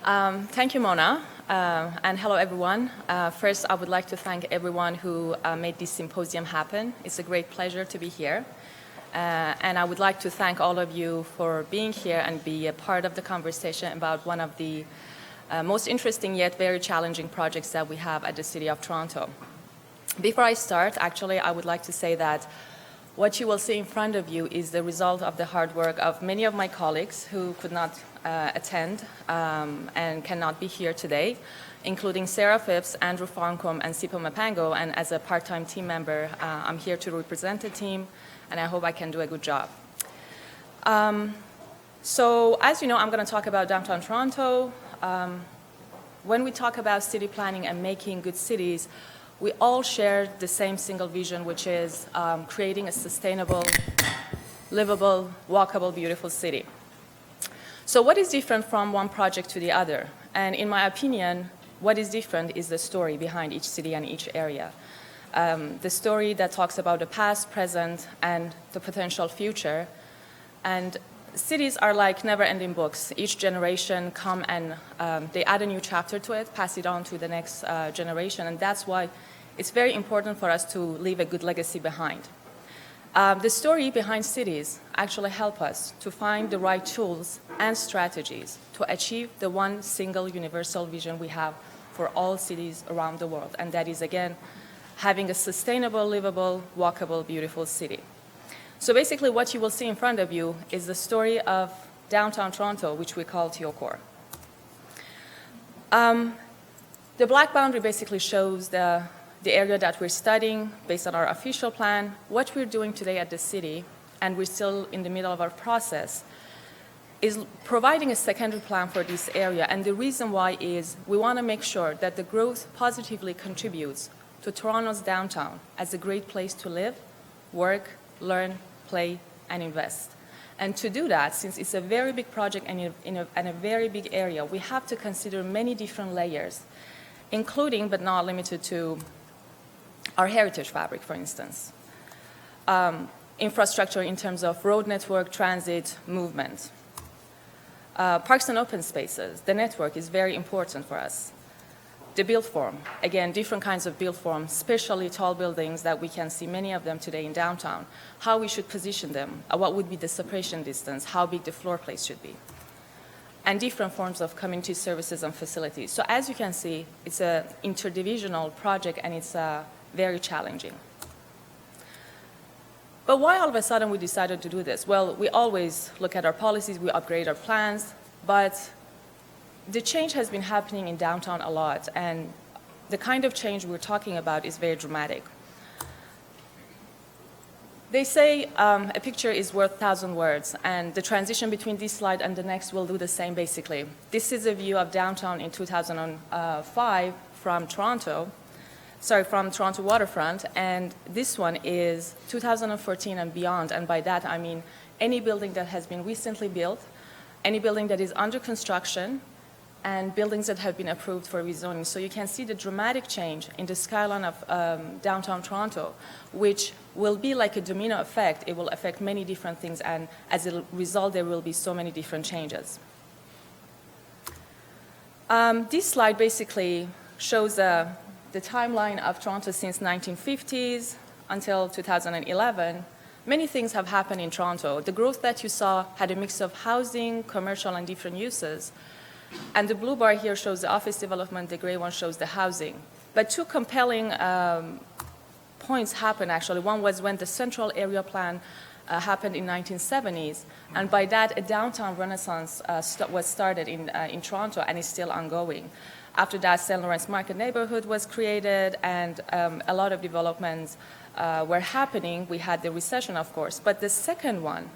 Thank you, Mona, and hello, everyone. First, I would like to thank everyone who made this symposium happen. It's a great pleasure to be here. And I would like to thank all of you for being here and be a part of the conversation about one of the most interesting yet very challenging projects that we have at the City of Toronto. Before I start, actually, I would like to say that what you will see in front of you is the result of the hard work of many of my colleagues who could not attend and cannot be here today, including Sarah Phipps, Andrew Farncombe, and Sipo Mapango. And as a part-time team member, I'm here to represent the team, and I hope I can do a good job. So as you know, I'm going to talk about downtown Toronto. When we talk about city planning and making good cities, we all share the same single vision, which is creating a sustainable, livable, walkable, beautiful city. So what is different from one project to the other? And in my opinion, what is different is the story behind each city and each area. The story that talks about the past, present, and the potential future. And cities are like never-ending books. Each generation come and they add a new chapter to it, pass it on to the next generation, and that's why it's very important for us to leave a good legacy behind. The story behind cities actually help us to find the right tools and strategies to achieve the one single universal vision we have for all cities around the world, and that is, again, having a sustainable, livable, walkable, beautiful city. So basically what you will see in front of you is the story of downtown Toronto, which we call TOcore. The black boundary basically shows the area that we're studying based on our official plan. What we're doing today at the city, and we're still in the middle of our process, is providing a secondary plan for this area. And the reason why is we want to make sure that the growth positively contributes to Toronto's downtown as a great place to live, work, learn, play, and invest. And to do that, since it's a very big project and in a very big area, we have to consider many different layers, including but not limited to our heritage fabric, for instance. Infrastructure in terms of road network, transit, movement. Parks and open spaces, the network is very important for us. The build form, again, different kinds of build forms, especially tall buildings that we can see many of them today in downtown, how we should position them, what would be the separation distance, how big the floor plate should be, and different forms of community services and facilities. So as you can see, it's an interdivisional project and it's very challenging. But why all of a sudden we decided to do this? Well, we always look at our policies, we upgrade our plans, but the change has been happening in downtown a lot, and the kind of change we're talking about is very dramatic. They say a picture is worth 1,000 words, and the transition between this slide and the next will do the same, basically. This is a view of downtown in 2005 from Toronto waterfront, and this one is 2014 and beyond, and by that I mean any building that has been recently built, any building that is under construction, and buildings that have been approved for rezoning. So you can see the dramatic change in the skyline of downtown Toronto, which will be like a domino effect. It will affect many different things, and as a result, there will be so many different changes. This slide basically shows the timeline of Toronto since 1950s until 2011. Many things have happened in Toronto. The growth that you saw had a mix of housing, commercial, and different uses. And the blue bar here shows the office development, the gray one shows the housing. But two compelling points happened, actually. One was when the central area plan happened in 1970s, and by that, a downtown renaissance was started in Toronto and is still ongoing. After that, St. Lawrence Market neighborhood was created, and a lot of developments were happening. We had the recession, of course, but the second one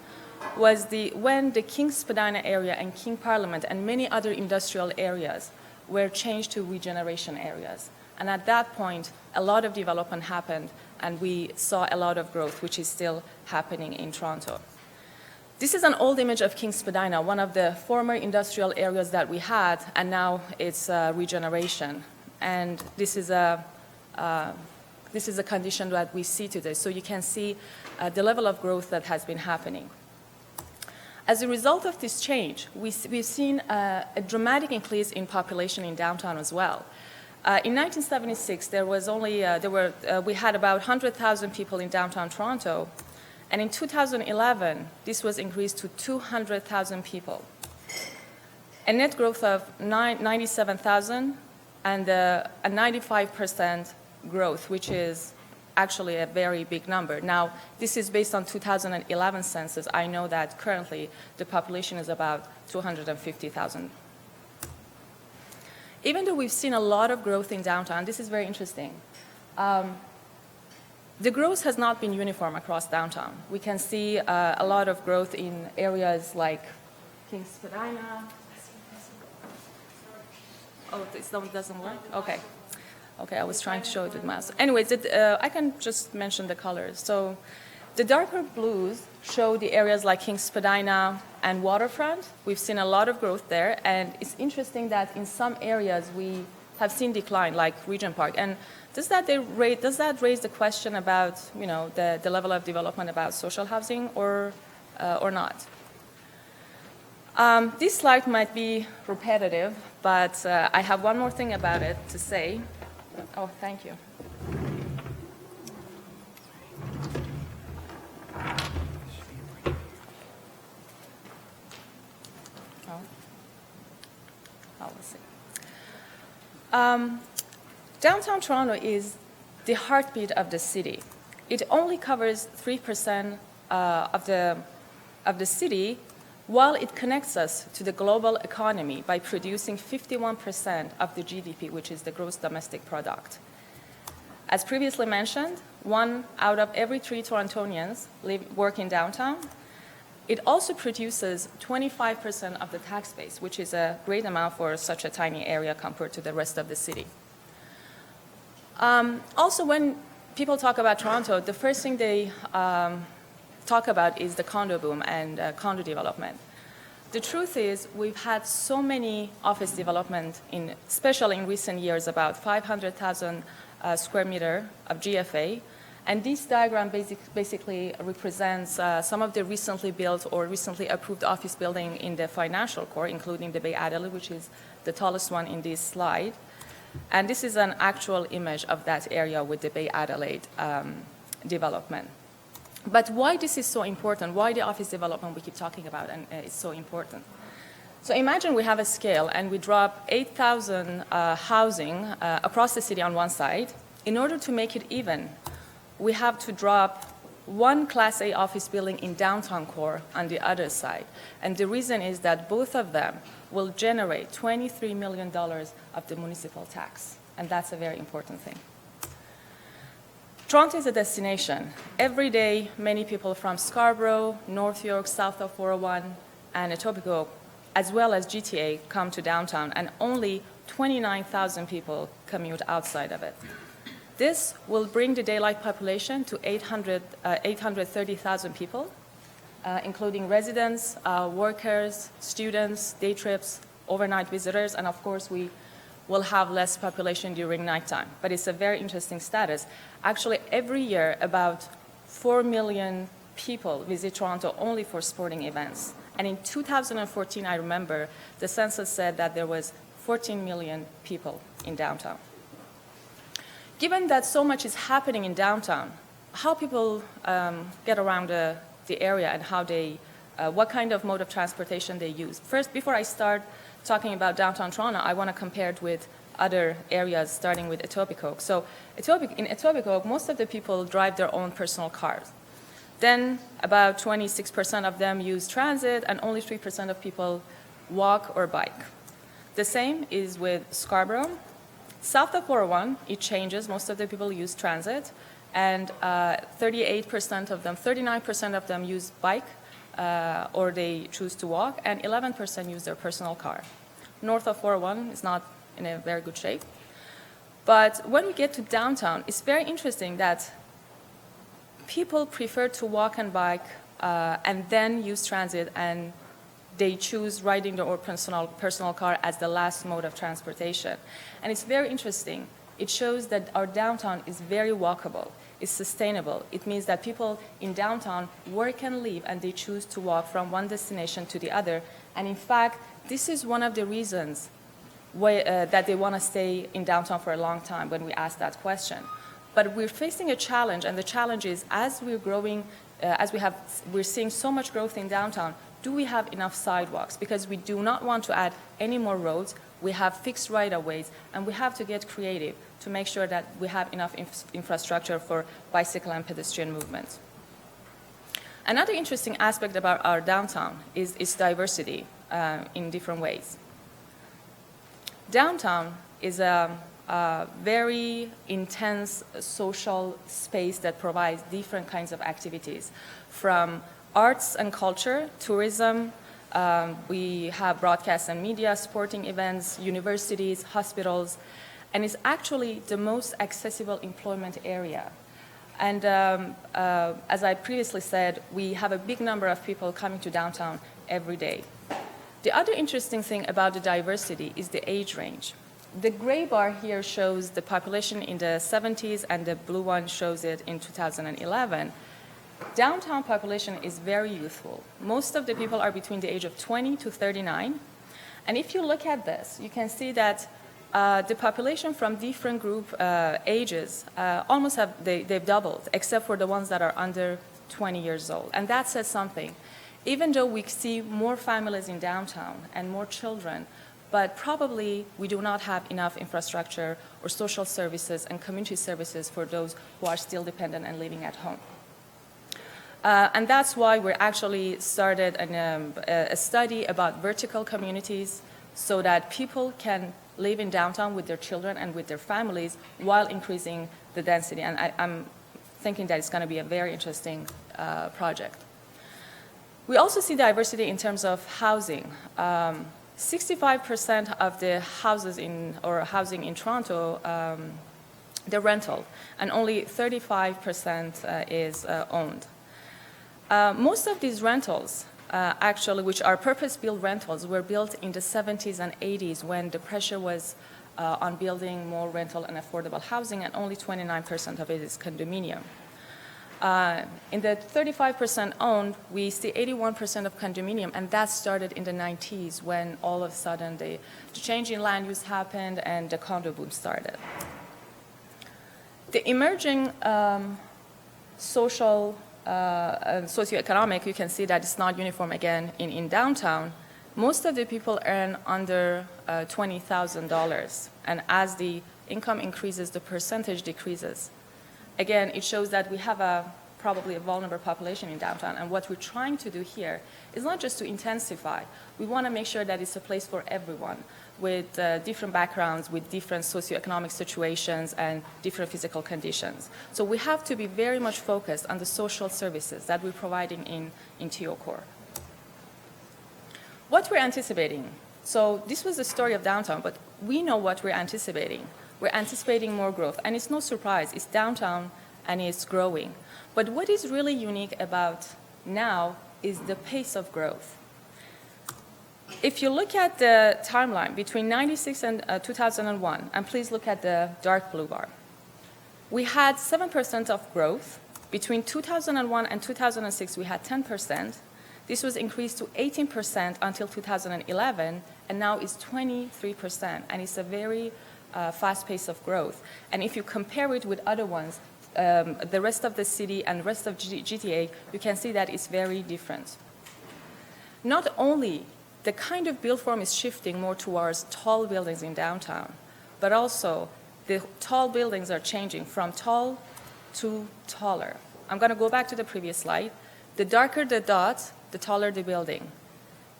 was when the King Spadina area and King Parliament and many other industrial areas were changed to regeneration areas. And at that point, a lot of development happened, and we saw a lot of growth, which is still happening in Toronto. This is an old image of King Spadina, one of the former industrial areas that we had, and now it's regeneration. And this is a condition that we see today. So you can see the level of growth that has been happening. As a result of this change, we've seen a dramatic increase in population in downtown as well. In 1976, we had about 100,000 people in downtown Toronto, and in 2011, this was increased to 200,000 people. A net growth of 97,000 and a 95% growth, which is actually a very big number. Now, this is based on 2011 census. I know that currently the population is about 250,000. Even though we've seen a lot of growth in downtown, this is very interesting. The growth has not been uniform across downtown. We can see a lot of growth in areas like Kings Spadina. Oh, this one doesn't work? Okay. Okay, I was trying to show it with mouse. Anyways, I can just mention the colors. So the darker blues show the areas like Kings Spadina and Waterfront. We've seen a lot of growth there, and it's interesting that in some areas we have seen decline, like Regent Park. And does that raise the question about, you know, the level of development about social housing or not? This slide might be repetitive, but I have one more thing about it to say. Oh, thank you. Let's see. Downtown Toronto is the heartbeat of the city. It only covers 3% of the city, while it connects us to the global economy by producing 51% of the GDP, which is the gross domestic product. As previously mentioned, 1 out of every 3 Torontonians work in downtown. It also produces 25% of the tax base, which is a great amount for such a tiny area compared to the rest of the city. Also, when people talk about Toronto, the first thing they talk about is the condo boom and condo development. The truth is we've had so many office development, especially in recent years, about 500,000 square meter of GFA. And this diagram basically represents some of the recently built or recently approved office building in the financial core, including the Bay Adelaide, which is the tallest one in this slide. And this is an actual image of that area with the Bay Adelaide development. But why this is so important, why the office development we keep talking about and is so important. So imagine we have a scale and we drop 8,000 housing across the city on one side. In order to make it even, we have to drop 1 Class A office building in downtown core on the other side. And the reason is that both of them will generate $23 million of the municipal tax. And that's a very important thing. Toronto is a destination. Every day, many people from Scarborough, North York, south of 401, and Etobicoke, as well as GTA, come to downtown, and only 29,000 people commute outside of it. This will bring the daylight population to 830,000 people, including residents, workers, students, day trips, overnight visitors, and of course we will have less population during nighttime. But it's a very interesting status. Actually, every year about 4 million people visit Toronto only for sporting events. And in 2014, I remember, the census said that there was 14 million people in downtown. Given that so much is happening in downtown, how people get around the area and how what kind of mode of transportation they use. First, before I start talking about downtown Toronto, I want to compare it with other areas, starting with Etobicoke. So in Etobicoke, most of the people drive their own personal cars. Then about 26% of them use transit, and only 3% of people walk or bike. The same is with Scarborough. South of 401, it changes. Most of the people use transit, and 38% of them, 39% of them use bike, or they choose to walk, and 11% use their personal car. North of 401 is not in a very good shape. But when we get to downtown, it's very interesting that people prefer to walk and bike and then use transit, and they choose riding their own personal car as the last mode of transportation. And it's very interesting. It shows that our downtown is very walkable. is sustainable. It means that people in downtown work and live, and they choose to walk from one destination to the other. And in fact, this is one of the reasons why, that they want to stay in downtown for a long time when we ask that question. But we're facing a challenge, and the challenge is, as we're growing, we're seeing so much growth in downtown, do we have enough sidewalks? Because we do not want to add any more roads. We have fixed right-of-ways, and we have to get creative to make sure that we have enough infrastructure for bicycle and pedestrian movement. Another interesting aspect about our downtown is its diversity in different ways. Downtown is a very intense social space that provides different kinds of activities, from arts and culture, tourism, we have broadcast and media, sporting events, universities, hospitals, and it's actually the most accessible employment area. And as I previously said, we have a big number of people coming to downtown every day. The other interesting thing about the diversity is the age range. The gray bar here shows the population in the 70s, and the blue one shows it in 2011. Downtown population is very youthful. Most of the people are between the age of 20 to 39. And if you look at this, you can see that the population from different group ages almost they've doubled, except for the ones that are under 20 years old. And that says something. Even though we see more families in downtown and more children, but probably we do not have enough infrastructure or social services and community services for those who are still dependent and living at home. And that's why we actually started a study about vertical communities, so that people can live in downtown with their children and with their families while increasing the density. And I'm thinking that it's going to be a very interesting project. We also see diversity in terms of housing. 65% of the houses housing in Toronto, they're rental, and only 35% is owned. Most of these rentals, actually, which are purpose-built rentals, were built in the 70s and 80s when the pressure was on building more rental and affordable housing, and only 29% of it is condominium. In the 35% owned, we see 81% of condominium, and that started in the 90s when all of a sudden the change in land use happened and the condo boom started. The emerging socioeconomic, you can see that it's not uniform again in downtown. Most of the people earn under $20,000, and as the income increases, the percentage decreases. Again, it shows that we have probably a vulnerable population in downtown, and what we're trying to do here is not just to intensify. We want to make sure that it's a place for everyone with different backgrounds, with different socioeconomic situations and different physical conditions. So we have to be very much focused on the social services that we're providing in TOcore. What we're anticipating. So this was the story of downtown, but we know what we're anticipating. We're anticipating more growth, and it's no surprise. It's downtown, and it's growing. But what is really unique about now is the pace of growth. If you look at the timeline between 96 and 2001, and please look at the dark blue bar, we had 7% of growth. Between 2001 and 2006, we had 10%. This was increased to 18% until 2011, and now it's 23%, and it's a very fast pace of growth. And if you compare it with other ones, the rest of the city and the rest of GTA, you can see that it's very different. Not only the kind of build form is shifting more towards tall buildings in downtown, but also the tall buildings are changing from tall to taller. I'm going to go back to the previous slide. The darker the dot, the taller the building.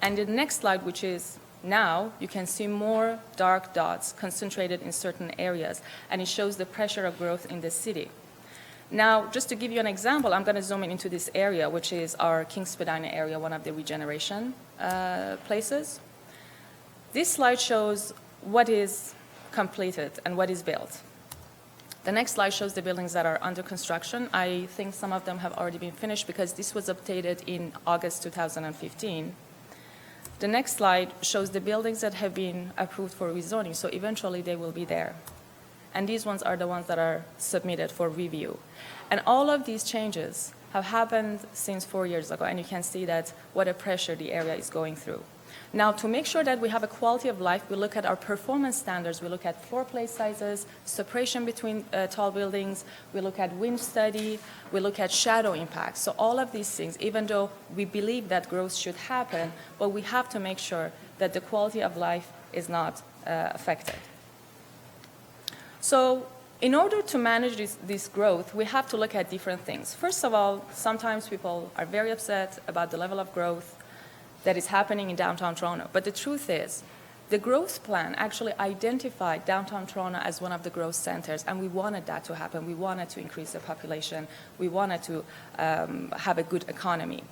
And the next slide, which is now, you can see more dark dots concentrated in certain areas, and it shows the pressure of growth in the city. Now, just to give you an example, I'm going to zoom in into this area, which is our King Spadina area, one of the regeneration places. This slide shows what is completed and what is built. The next slide shows the buildings that are under construction. I think some of them have already been finished because this was updated in August 2015. The next slide shows the buildings that have been approved for rezoning, so eventually they will be there. and these ones are the ones that are submitted for review. And all of these changes have happened since 4 years ago, and you can see that what a pressure the area is going through. Now, to make sure that we have a quality of life, we look at our performance standards. We look at floor plate sizes, separation between tall buildings. We look at wind study. We look at shadow impact. So all of these things, even though we believe that growth should happen, but we have to make sure that the quality of life is not affected. So in order to manage this growth, we have to look at different things. First of all, sometimes people are very upset about the level of growth that is happening in downtown Toronto. But the truth is, the growth plan actually identified downtown Toronto as one of the growth centers, and we wanted that to happen. We wanted to increase the population. We wanted to have a good economy.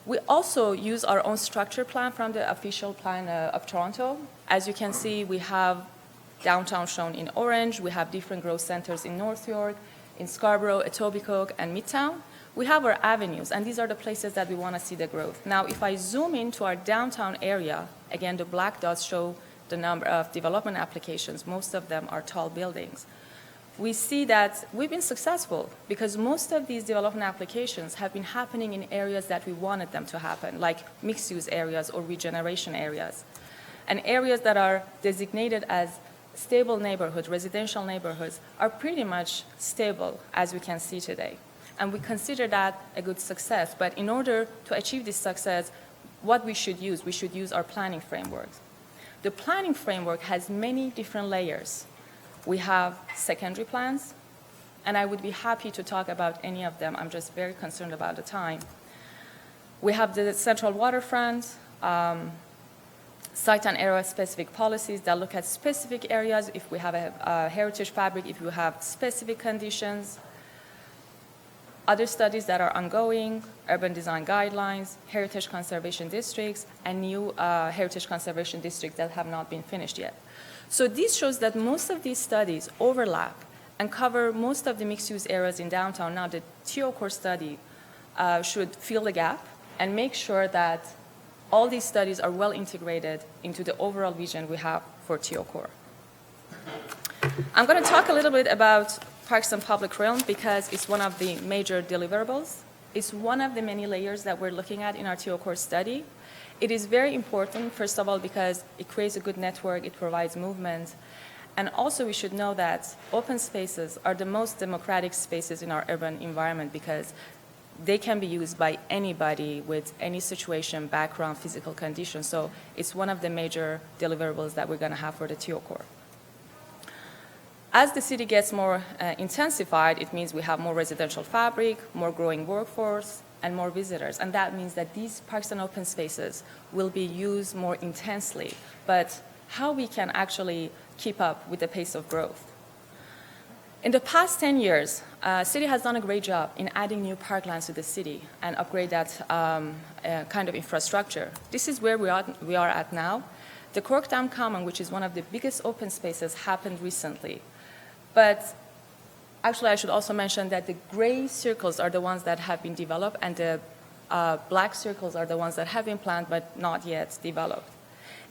We also use our own structure plan from the official plan of Toronto. As you can see, we have downtown shown in orange. We have different growth centers in North York, in Scarborough, Etobicoke, and Midtown. We have our avenues, and these are the places that we want to see the growth. Now, if I zoom into our downtown area, again, the black dots show the number of development applications. Most of them are tall buildings. We see that we've been successful because most of these development applications have been happening in areas that we wanted them to happen, like mixed-use areas or regeneration areas. And areas that are designated as stable neighborhoods, residential neighborhoods, are pretty much stable, as we can see today. And we consider that a good success. But in order to achieve this success, what we should use our planning frameworks. The planning framework has many different layers. We have secondary plans, and I would be happy to talk about any of them. I'm just very concerned about the time. We have the central waterfront, site and area-specific policies that look at specific areas, if we have a heritage fabric, if you have specific conditions. Other studies that are ongoing, urban design guidelines, heritage conservation districts, and new heritage conservation districts that have not been finished yet. So this shows that most of these studies overlap and cover most of the mixed-use areas in downtown. Now, the TOcore study should fill the gap and make sure that all these studies are well integrated into the overall vision we have for TOcore. I'm going to talk a little bit about Parks and Public Realm because it's one of the major deliverables. It's one of the many layers that we're looking at in our TOcore study. It is very important, first of all, because it creates a good network, it provides movement, and also we should know that open spaces are the most democratic spaces in our urban environment because they can be used by anybody with any situation, background, physical condition. So it's one of the major deliverables that we're going to have for the TOcore. As the city gets more intensified, it means we have more residential fabric, more growing workforce, and more visitors. And that means that these parks and open spaces will be used more intensely. But how we can actually keep up with the pace of growth? In the past 10 years, city has done a great job in adding new parklands to the city and upgrade that kind of infrastructure. This is where we are at now. The Corktown Common, which is one of the biggest open spaces, happened recently. But actually, I should also mention that the gray circles are the ones that have been developed, and the black circles are the ones that have been planned but not yet developed.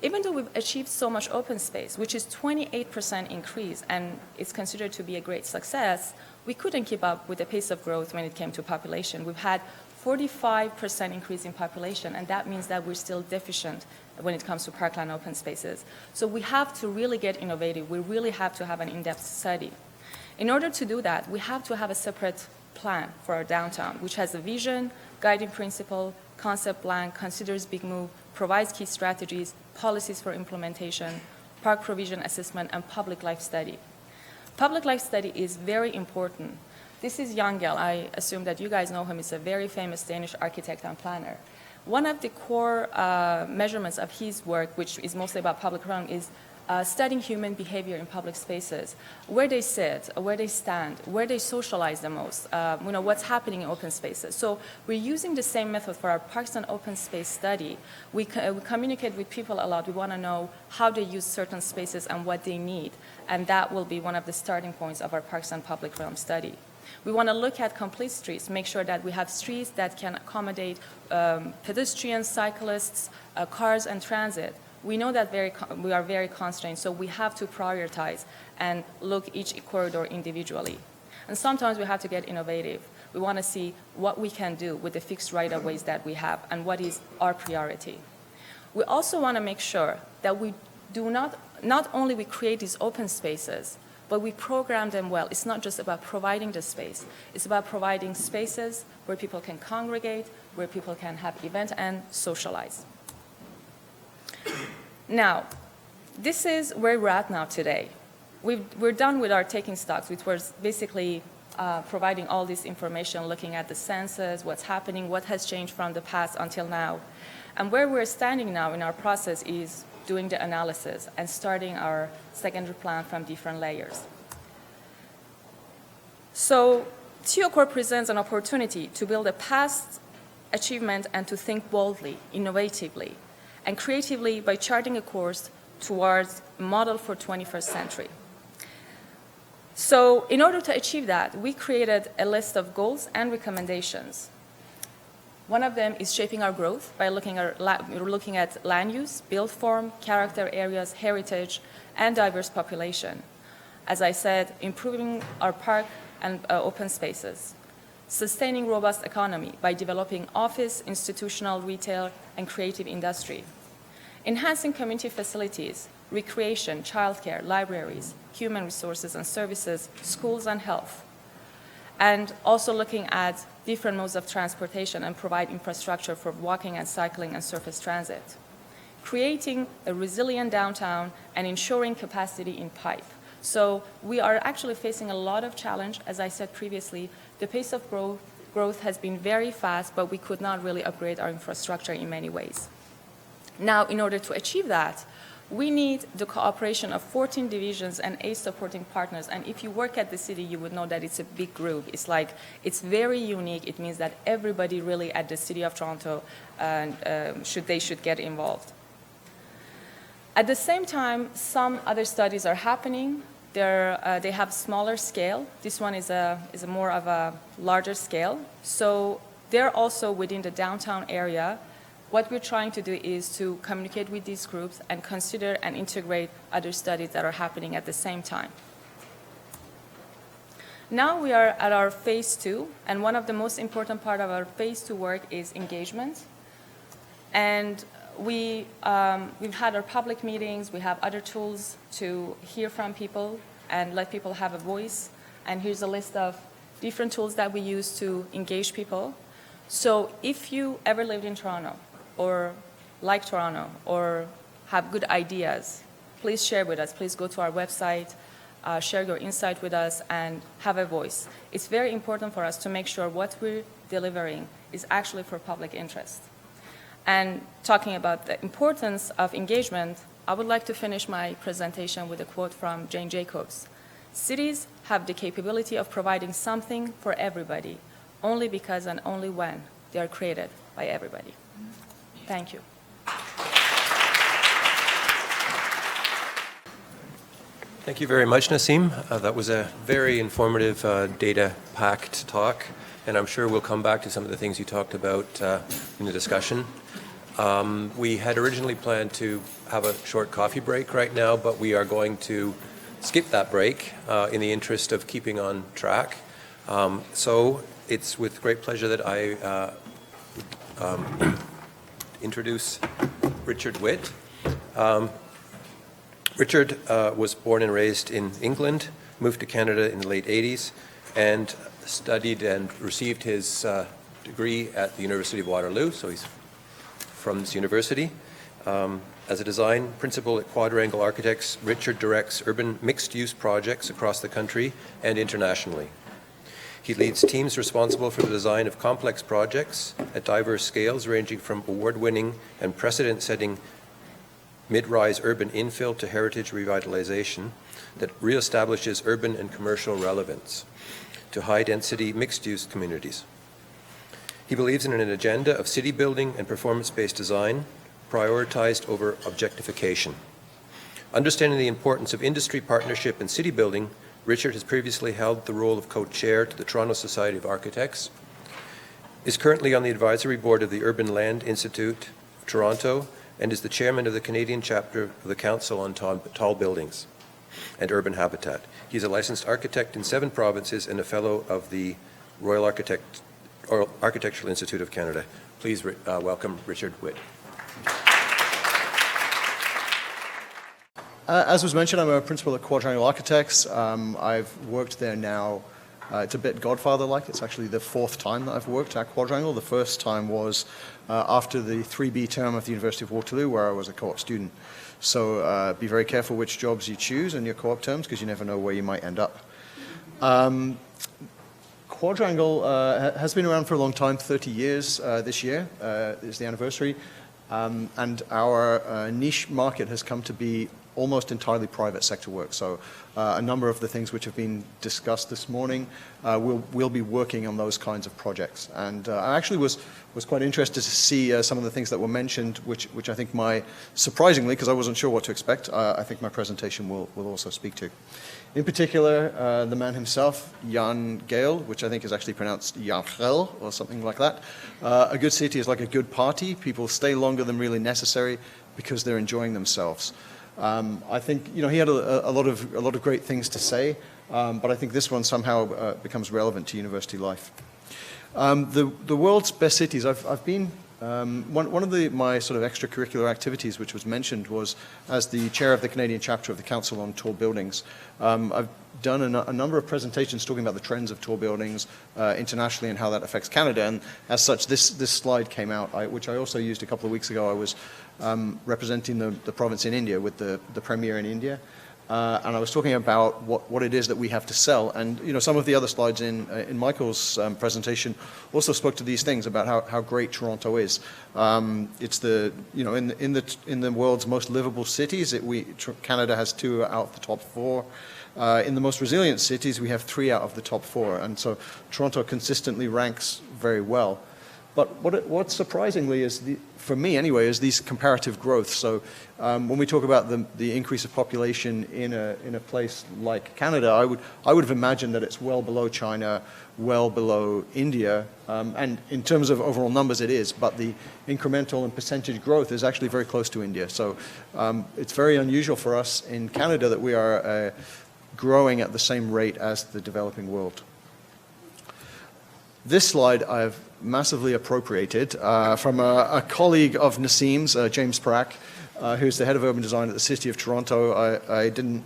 Even though we've achieved so much open space, which is 28% increase, and it's considered to be a great success, we couldn't keep up with the pace of growth when it came to population. We've had 45% increase in population, and that means that we're still deficient when it comes to parkland open spaces. So we have to really get innovative. We really have to have an in-depth study. In order to do that, we have to have a separate plan for our downtown, which has a vision, guiding principle, concept plan, considers big move, provides key strategies, policies for implementation, park provision assessment, and public life study. Public life study is very important. This is Jangel. I assume that you guys know him. He's a very famous Danish architect and planner. One of the core measurements of his work, which is mostly about public realm, is studying human behavior in public spaces, where they sit, where they stand, where they socialize the most, what's happening in open spaces. So we're using the same method for our parks and open space study. We communicate with people a lot. We want to know how they use certain spaces and what they need, and that will be one of the starting points of our parks and public realm study. We want to look at complete streets, make sure that we have streets that can accommodate pedestrians, cyclists, cars, and transit. we know that we are very constrained, so we have to prioritize and look each corridor individually. And sometimes we have to get innovative. We want to see what we can do with the fixed right-of-ways that we have and what is our priority. We also want to make sure that we do not only we create these open spaces, but we program them well. It's not just about providing the space. It's about providing spaces where people can congregate, where people can have events and socialize. Now, this is where we're at now today. We're done with our taking stocks, which was basically providing all this information, looking at the census, what's happening, what has changed from the past until now. And where we're standing now in our process is doing the analysis and starting our secondary plan from different layers. So TOcore presents an opportunity to build a past achievement and to think boldly, innovatively, and creatively by charting a course towards a model for 21st century. So in order to achieve that, we created a list of goals and recommendations. One of them is shaping our growth by looking at land use, build form, character areas, heritage, and diverse population. As I said, improving our park and open spaces. Sustaining robust economy by developing office, institutional, retail, and creative industry. Enhancing community facilities, recreation, childcare, libraries, human resources and services, schools and health. And also looking at different modes of transportation and provide infrastructure for walking and cycling and surface transit. Creating a resilient downtown and ensuring capacity in pipe. So we are actually facing a lot of challenge. As I said previously, the pace of growth has been very fast, but we could not really upgrade our infrastructure in many ways. Now, in order to achieve that, we need the cooperation of 14 divisions and 8 supporting partners. And if you work at the city, you would know that it's a big group. It's very unique. It means that everybody really at the City of Toronto should get involved. At the same time, some other studies are happening. They have smaller scale. This one is more of a larger scale. So they're also within the downtown area. What we're trying to do is to communicate with these groups and consider and integrate other studies that are happening at the same time. Now we are at our phase 2, and one of the most important part of our phase 2 work is engagement. And we've had our public meetings, we have other tools to hear from people and let people have a voice. And here's a list of different tools that we use to engage people. So if you ever lived in Toronto, or like Toronto, or have good ideas, please share with us. Please go to our website, share your insight with us, and have a voice. It's very important for us to make sure what we're delivering is actually for public interest. And talking about the importance of engagement, I would like to finish my presentation with a quote from Jane Jacobs. Cities have the capability of providing something for everybody, only because and only when they are created by everybody. Thank you. Thank you very much, Nasim. That was a very informative, data-packed talk, and I'm sure we'll come back to some of the things you talked about in the discussion. We had originally planned to have a short coffee break right now, but we are going to skip that break in the interest of keeping on track. So it's with great pleasure that I introduce Richard Witt. Richard was born and raised in England, moved to Canada in the late 80s, and studied and received his degree at the University of Waterloo, so he's from this university. As a design principal at Quadrangle Architects, Richard directs urban mixed-use projects across the country and internationally. He leads teams responsible for the design of complex projects at diverse scales, ranging from award-winning and precedent-setting mid-rise urban infill to heritage revitalization that reestablishes urban and commercial relevance to high-density mixed-use communities. He believes in an agenda of city building and performance-based design, prioritized over objectification. Understanding the importance of industry partnership in city building, Richard has previously held the role of co-chair to the Toronto Society of Architects, is currently on the advisory board of the Urban Land Institute of Toronto, and is the chairman of the Canadian chapter of the Council on Tall Buildings and Urban Habitat. He's a licensed architect in 7 provinces and a fellow of the Royal Architectural Institute of Canada. Please welcome Richard Witt. As was mentioned, I'm a principal at Quadrangle Architects. I've worked there now. It's a bit Godfather-like. It's actually the 4th time that I've worked at Quadrangle. The first time was after the 3B term of the University of Waterloo, where I was a co-op student. So be very careful which jobs you choose in your co-op terms, because you never know where you might end up. Quadrangle has been around for a long time, 30 years this year is the anniversary. And our niche market has come to be almost entirely private sector work. So a number of the things which have been discussed this morning, we'll be working on those kinds of projects. And I actually was quite interested to see some of the things that were mentioned, which I think surprisingly, because I wasn't sure what to expect, I think my presentation will also speak to. In particular, the man himself, Jan Gehl, which I think is actually pronounced Jan Gehl or something like that. A good city is like a good party. People stay longer than really necessary because they're enjoying themselves. I think he had a lot of great things to say, but I think this one somehow becomes relevant to university life. The world's best cities. I've been one of my sort of extracurricular activities, which was mentioned, was as the chair of the Canadian chapter of the Council on Tall Buildings. I've done a number of presentations talking about the trends of tall buildings internationally and how that affects Canada. And as such, this slide came out, which I also used a couple of weeks ago. I was representing the province in India with the Premier in India. And I was talking about what it is that we have to sell. And some of the other slides in Michael's presentation also spoke to these things about how great Toronto is. It's in the world's most livable cities, Canada has 2 out of the top 4. In the most resilient cities, we have 3 out of the top 4. And so Toronto consistently ranks very well. But what surprisingly is, for me anyway, is these comparative growth. So when we talk about the increase of population in a place like Canada, I would have imagined that it's well below China, well below India, and in terms of overall numbers it is, but the incremental and percentage growth is actually very close to India. So it's very unusual for us in Canada that we are growing at the same rate as the developing world. This slide I've massively appropriated from a colleague of Nasim's, James Prack, who's the head of urban design at the City of Toronto. I didn't,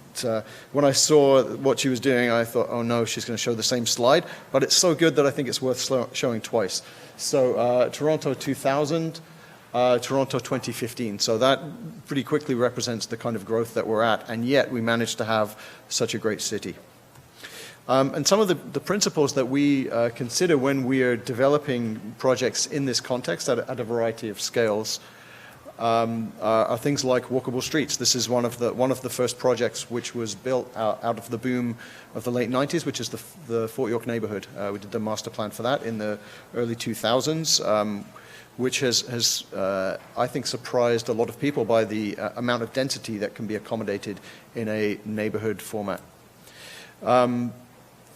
when I saw what she was doing, I thought, oh no, she's going to show the same slide, but it's so good that I think it's worth showing twice. So Toronto 2000, Toronto 2015. So that pretty quickly represents the kind of growth that we're at, and yet we managed to have such a great city. And some of the principles that we consider when we are developing projects in this context at a variety of scales are things like walkable streets. This is one of the first projects which was built out of the boom of the late 90s, which is the Fort York neighborhood. We did the master plan for that in the early 2000s, which has I think, surprised a lot of people by the amount of density that can be accommodated in a neighborhood format.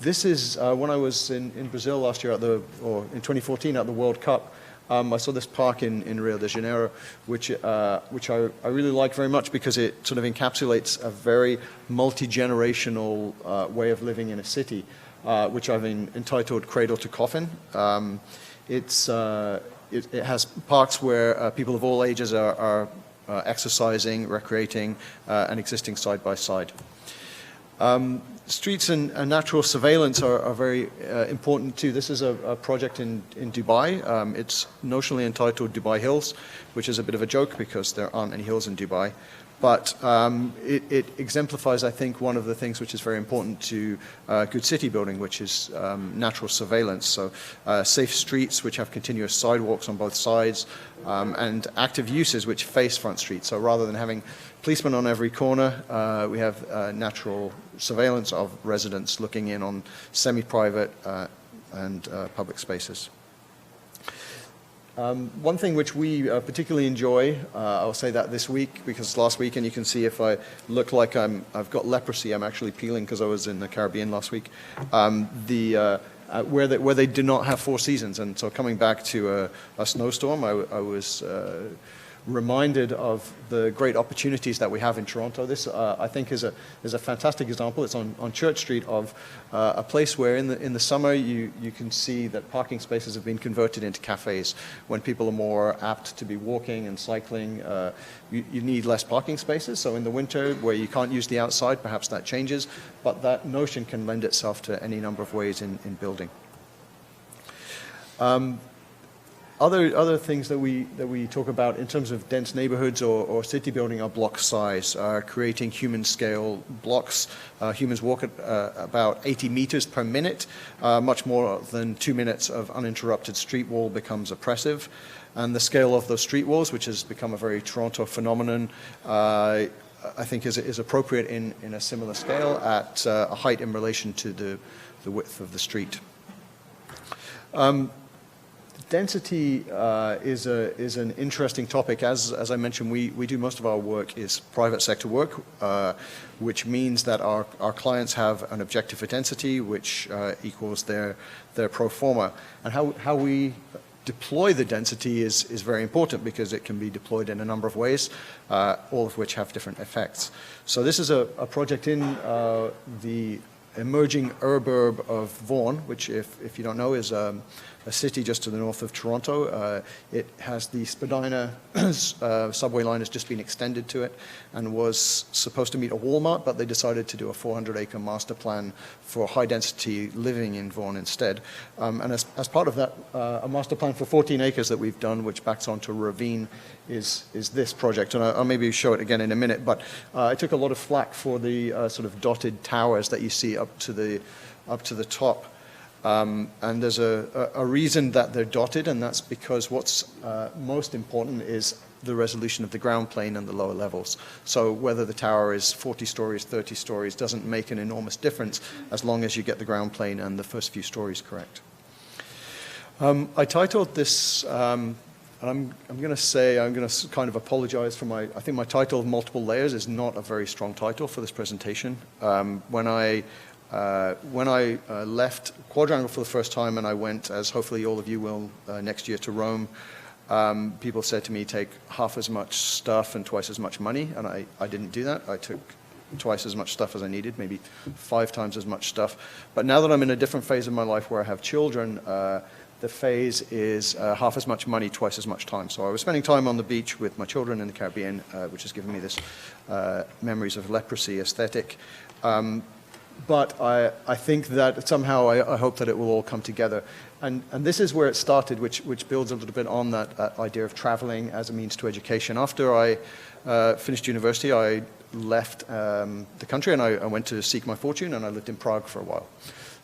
This is when I was in Brazil last year in 2014 at the World Cup. I saw this park in Rio de Janeiro, which I really like very much because it sort of encapsulates a very multi-generational way of living in a city, which I've entitled Cradle to Coffin. It has parks where people of all ages are exercising, recreating, and existing side by side. Streets and natural surveillance are very important too. This is a project in Dubai. It's notionally entitled Dubai Hills, which is a bit of a joke because there aren't any hills in Dubai. But it exemplifies, I think, one of the things which is very important to good city building, which is natural surveillance. So safe streets which have continuous sidewalks on both sides, and active uses which face front streets. So rather than having policemen on every corner, we have natural surveillance of residents looking in on semi-private and public spaces. One thing which we particularly enjoy, I'll say that this week because last week, and you can see if I look like I've got leprosy, I'm actually peeling because I was in the Caribbean last week, where they do not have 4 seasons. And so coming back to a snowstorm, I was reminded of the great opportunities that we have in Toronto. This, I think, is a fantastic example. It's on Church Street of a place where in the summer you can see that parking spaces have been converted into cafes. When people are more apt to be walking and cycling, you need less parking spaces. So in the winter, where you can't use the outside, perhaps that changes. But that notion can lend itself to any number of ways in building. Other things that we talk about in terms of dense neighborhoods or city building are block size, creating human scale blocks. Humans walk at about 80 meters per minute. Much more than 2 minutes of uninterrupted street wall becomes oppressive. And the scale of those street walls, which has become a very Toronto phenomenon, I think is appropriate in a similar scale at a height in relation to the width of the street. Density is an interesting topic. As I mentioned, we do most of our work is private sector work, which means that our clients have an objective for density, which equals their pro forma. And how we deploy the density is very important because it can be deployed in a number of ways, all of which have different effects. So this is a project in the emerging urburb of Vaughan, which, if you don't know, is a city just to the north of Toronto. It has the Spadina subway line has just been extended to it and was supposed to meet a Walmart, but they decided to do a 400-acre master plan for high-density living in Vaughan instead. And as part of that, a master plan for 14 acres that we've done, which backs onto a ravine, is this project. And I'll maybe show it again in a minute, but I took a lot of flack for the sort of dotted towers that you see up to the top. And there's a reason that they're dotted, and that's because what's most important is the resolution of the ground plane and the lower levels. So whether the tower is 40 stories, 30 stories, doesn't make an enormous difference as long as you get the ground plane and the first few stories correct. I titled this, and I'm going to kind of apologize for I think my title of multiple layers is not a very strong title for this presentation. When I left Quadrangle for the first time and I went, as hopefully all of you will next year, to Rome, people said to me, take half as much stuff and twice as much money, and I didn't do that. I took twice as much stuff as I needed, maybe 5 times as much stuff. But now that I'm in a different phase of my life where I have children, the phase is half as much money, twice as much time. So I was spending time on the beach with my children in the Caribbean, which has given me this memories of leprosy aesthetic. But I think that somehow I hope that it will all come together. And this is where it started, which builds a little bit on that idea of traveling as a means to education. After I finished university, I left the country and I went to seek my fortune, and I lived in Prague for a while.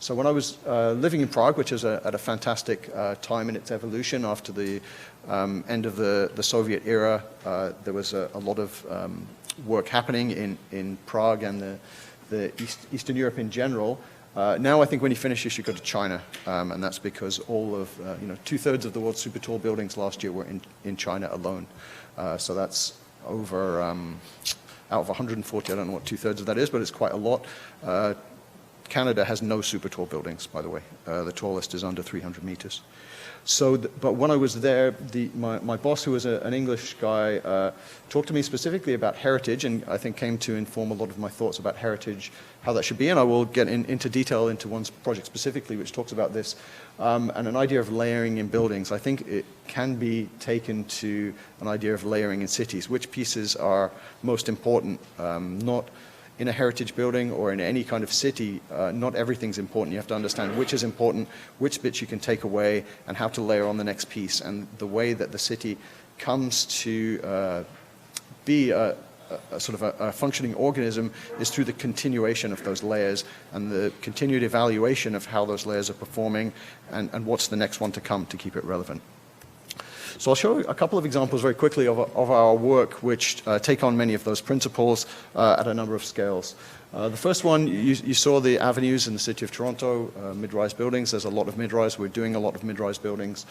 So when I was living in Prague, which is at a fantastic time in its evolution after the end of the Soviet era, there was a lot of work happening in Prague and the Eastern Europe in general. Now I think when you finish, you should go to China, and that's because all of 2/3 of the world's super tall buildings last year were in China alone. So that's over out of 140. I don't know what 2/3 of that is, but it's quite a lot. Canada has no super tall buildings, by the way. The tallest is under 300 meters. So, but when I was there, my boss, who was an English guy, talked to me specifically about heritage, and I think came to inform a lot of my thoughts about heritage, how that should be. And I will get into detail into one project specifically, which talks about this, and an idea of layering in buildings. I think it can be taken to an idea of layering in cities. Which pieces are most important? Not in a heritage building or in any kind of city, not everything's important. You have to understand which is important, which bits you can take away, and how to layer on the next piece. And the way that the city comes to be a sort of a functioning organism is through the continuation of those layers and the continued evaluation of how those layers are performing and what's the next one to come to keep it relevant. So I'll show a couple of examples very quickly of our work which take on many of those principles at a number of scales. The first one, you saw the avenues in the city of Toronto, mid-rise buildings. There's a lot of mid-rise. We're doing a lot of mid-rise buildings.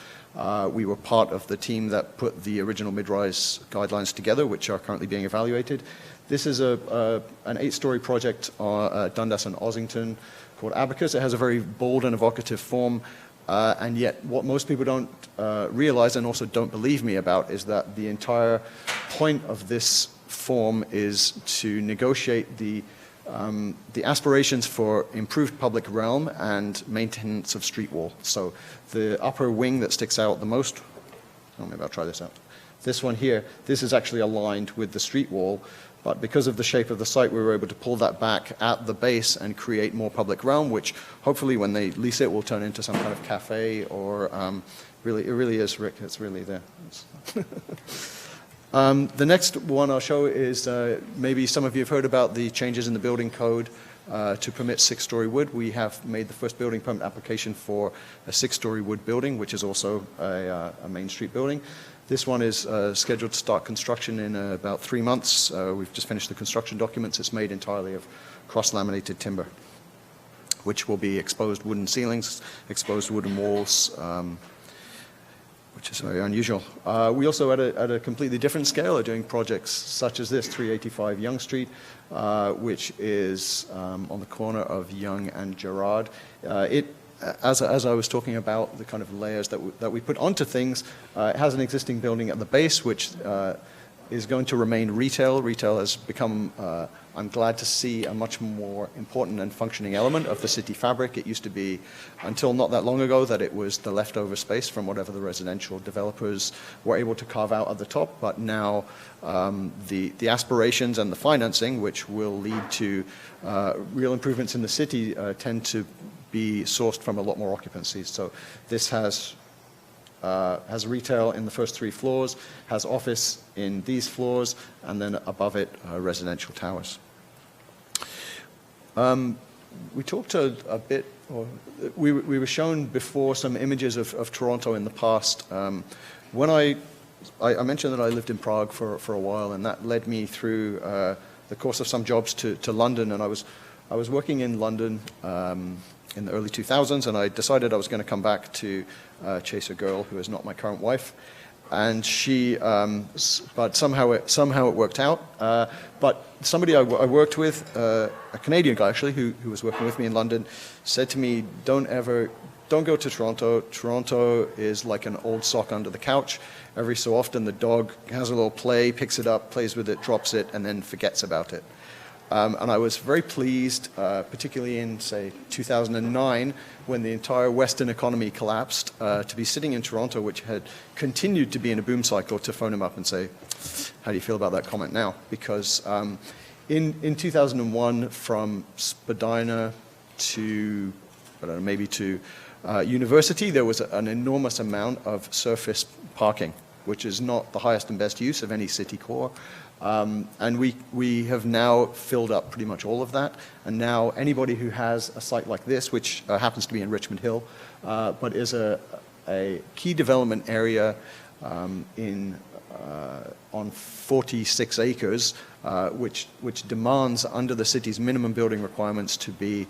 We were part of the team that put the original mid-rise guidelines together, which are currently being evaluated. This is an 8-story project Dundas and Ossington called Abacus. It has a very bold and evocative form. And yet what most people don't realize and also don't believe me about is that the entire point of this form is to negotiate the aspirations for improved public realm and maintenance of street wall. So the upper wing that sticks out the most, oh, maybe I'll try this out. This one here, this is actually aligned with the street wall, but because of the shape of the site, we were able to pull that back at the base and create more public realm, which hopefully when they lease it will turn into some kind of cafe or really, it really is, Rick, it's really there. The next one I'll show is maybe some of you have heard about the changes in the building code to permit 6-story wood. We have made the first building permit application for a 6-story wood building, which is also a Main Street building. This one is scheduled to start construction in about 3 months. We've just finished the construction documents. It's made entirely of cross-laminated timber, which will be exposed wooden ceilings, exposed wooden walls, which is very unusual. We also, at a completely different scale, are doing projects such as this, 385 Yonge Street, which is on the corner of Yonge and Gerrard. As I was talking about the kind of layers that we put onto things, it has an existing building at the base, which is going to remain retail. Retail has become, I'm glad to see, a much more important and functioning element of the city fabric. It used to be, until not that long ago, that it was the leftover space from whatever the residential developers were able to carve out at the top. But now the aspirations and the financing, which will lead to real improvements in the city, tend to be sourced from a lot more occupancies. So this has retail in the first 3 floors, has office in these floors, and then above it, residential towers. We talked a bit, or we were shown before some images of Toronto in the past. When I mentioned that I lived in Prague for a while, and that led me through the course of some jobs to London, and I was working in London in the early 2000s, and I decided I was going to come back to chase a girl who is not my current wife, and she, but somehow it worked out. But somebody I worked with, a Canadian guy actually, who was working with me in London, said to me, don't go to Toronto. Toronto is like an old sock under the couch. Every so often the dog has a little play, picks it up, plays with it, drops it, and then forgets about it. And I was very pleased, particularly in, say, 2009, when the entire Western economy collapsed, to be sitting in Toronto, which had continued to be in a boom cycle, to phone him up and say, how do you feel about that comment now? Because in 2001, from Spadina to, I don't know, maybe to university, there was an enormous amount of surface parking, which is not the highest and best use of any city core. And we have now filled up pretty much all of that. And now anybody who has a site like this, which happens to be in Richmond Hill, but is a key development area on 46 acres, which demands under the city's minimum building requirements to be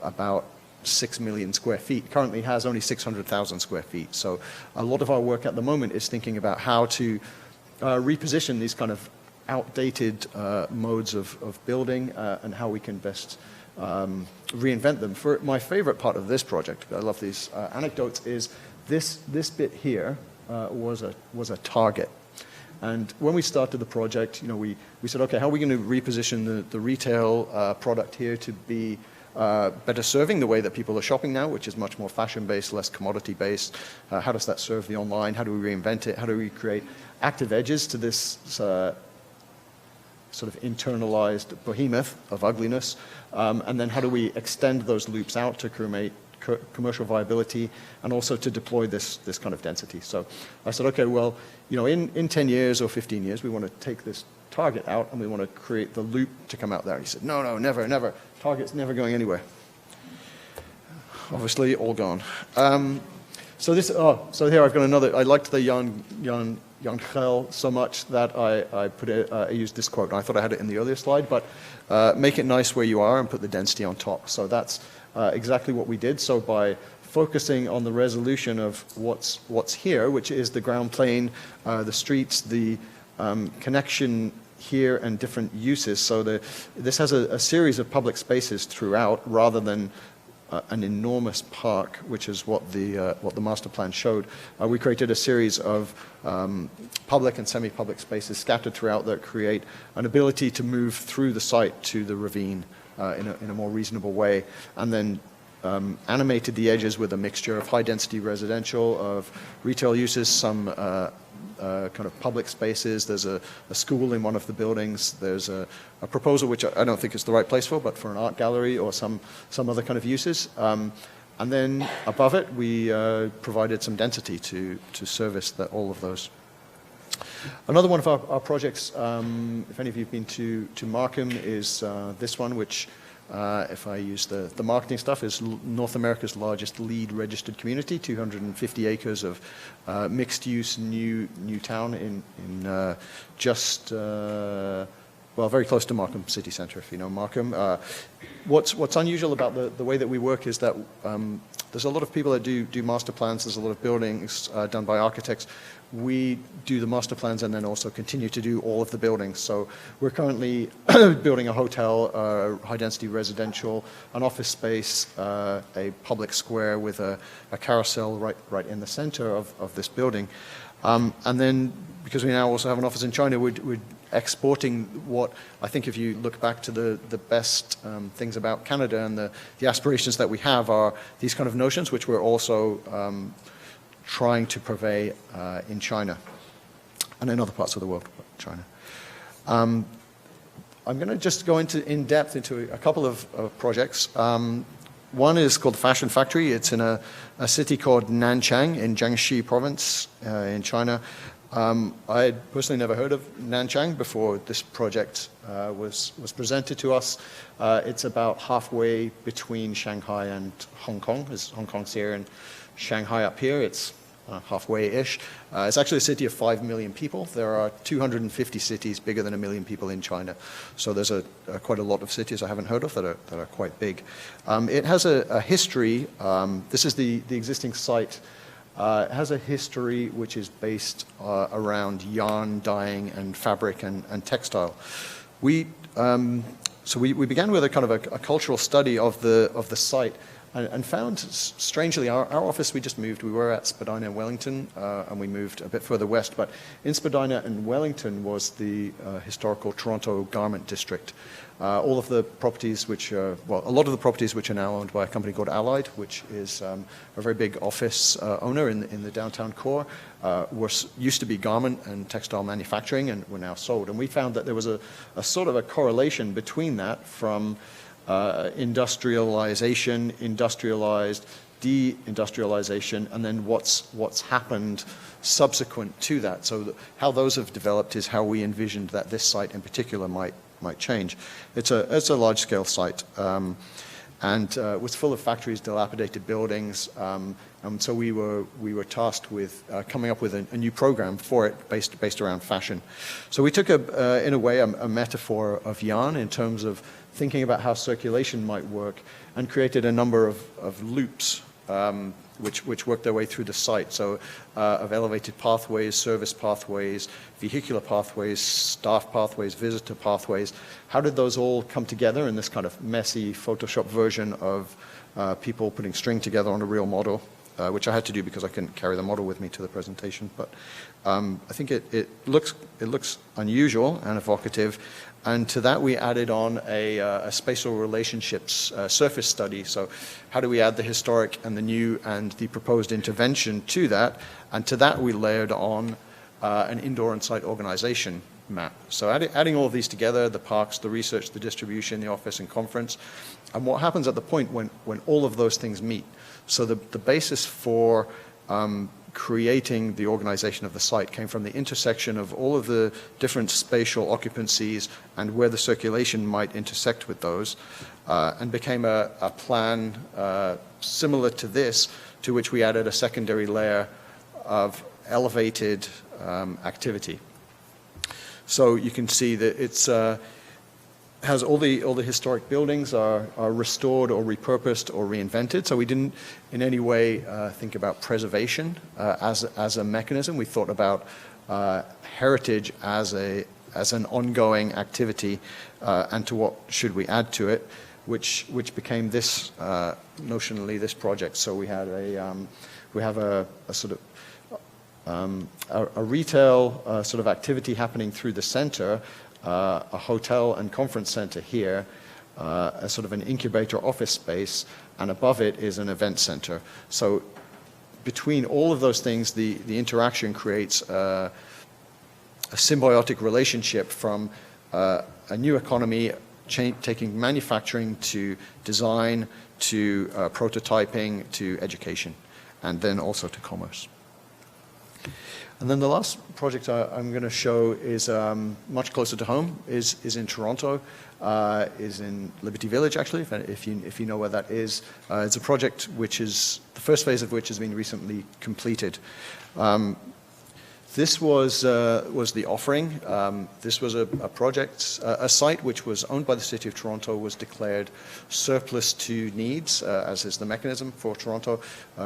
about 6 million square feet, currently has only 600,000 square feet. So a lot of our work at the moment is thinking about how to reposition these kind of outdated modes of building and how we can best reinvent them. For my favorite part of this project, I love these anecdotes, is this bit here was a Target. And when we started the project, we said, okay, how are we going to reposition the retail product here to be better serving the way that people are shopping now, which is much more fashion-based, less commodity-based? How does that serve the online? How do we reinvent it? How do we create active edges to this sort of internalized behemoth of ugliness? And then how do we extend those loops out to create commercial viability and also to deploy this kind of density? So I said, okay, well, in 10 years or 15 years, we want to take this Target out and we want to create the loop to come out there. And he said, no, never. Target's never going anywhere. Obviously, all gone. So here I've got another. I liked the Jan Gel so much that I used this quote. And I thought I had it in the earlier slide, but make it nice where you are and put the density on top. So that's exactly what we did. So by focusing on the resolution of what's here, which is the ground plane, the streets, the connection here and different uses. So this has a series of public spaces throughout rather than an enormous park, which is what the master plan showed. We created a series of public and semi-public spaces scattered throughout that create an ability to move through the site to the ravine in a more reasonable way, and then animated the edges with a mixture of high-density residential, of retail uses, some kind of public spaces. There's a school in one of the buildings. There's a proposal, which I don't think is the right place for, but for an art gallery or some other kind of uses. And then above it, we provided some density to service all of those. Another one of our projects, if any of you have been to Markham, is this one, which, if I use the marketing stuff, is North America's largest LEED registered community, 250 acres of mixed-use new town in just, well, very close to Markham City Centre, if you know Markham. What's unusual about the way that we work is that there's a lot of people that do master plans. There's a lot of buildings done by architects. We do the master plans and then also continue to do all of the buildings. So we're currently building a hotel, high-density residential, an office space, a public square with a carousel right in the center of this building. And then, because we now also have an office in China, we're exporting what I think, if you look back to the best things about Canada and the aspirations that we have, are these kind of notions, which we're also trying to purvey in China and in other parts of the world, but China. I'm going to just go in depth into a couple of projects. One is called the Fashion Factory. It's in a city called Nanchang in Jiangxi province in China. I had personally never heard of Nanchang before this project was presented to us. It's about halfway between Shanghai and Hong Kong. Hong Kong's here and Shanghai up here. It's halfway-ish. It's actually a city of 5 million people. There are 250 cities bigger than 1 million people in China. So there's quite a lot of cities I haven't heard of that are quite big. It has a history. This is the existing site. It has a history which is based around yarn, dyeing, and fabric and textile. So we began with a kind of a cultural study of the site. And found, strangely, our office, we just moved. We were at Spadina and Wellington, and we moved a bit further west. But in Spadina and Wellington was the historical Toronto garment district. All of the properties a lot of the properties which are now owned by a company called Allied, which is a very big office owner in the downtown core, used to be garment and textile manufacturing and were now sold. And we found that there was a sort of a correlation between that from industrialization, industrialized, deindustrialization, and then what's happened subsequent to that. So how those have developed is how we envisioned that this site in particular might change. It's a large-scale site, and was full of factories, dilapidated buildings, and so we were tasked with coming up with a new program for it based around fashion. So we took in a way a metaphor of yarn in terms of thinking about how circulation might work, and created a number of loops which worked their way through the site. So of elevated pathways, service pathways, vehicular pathways, staff pathways, visitor pathways. How did those all come together in this kind of messy Photoshop version of people putting string together on a real model, which I had to do because I couldn't carry the model with me to the presentation. But I think it looks unusual and evocative. And to that, we added on a spatial relationships surface study. So how do we add the historic and the new and the proposed intervention to that? And to that, we layered on an indoor and site organization map. So adding all of these together, the parks, the research, the distribution, the office and conference, and what happens at the point when all of those things meet. So the basis for creating the organization of the site came from the intersection of all of the different spatial occupancies and where the circulation might intersect with those, and became a plan similar to this, to which we added a secondary layer of elevated activity. So you can see that it's has all the historic buildings are restored or repurposed or reinvented. So we didn't in any way think about preservation as a mechanism. We thought about heritage as an ongoing activity, and to what should we add to it. which became this, notionally, this project. So we had we have a sort of a retail sort of activity happening through the center, a hotel and conference center here, a sort of an incubator office space, and above it is an event center. So between all of those things, the interaction creates a symbiotic relationship from a new economy taking manufacturing to design to prototyping to education, and then also to commerce. And then the last project I'm going to show is much closer to home, is in Toronto, is in Liberty Village, actually, if you know where that is. It's a project which is, the first phase of which has been recently completed. This was the offering. This was a project, a site which was owned by the City of Toronto, was declared surplus to needs, as is the mechanism for Toronto,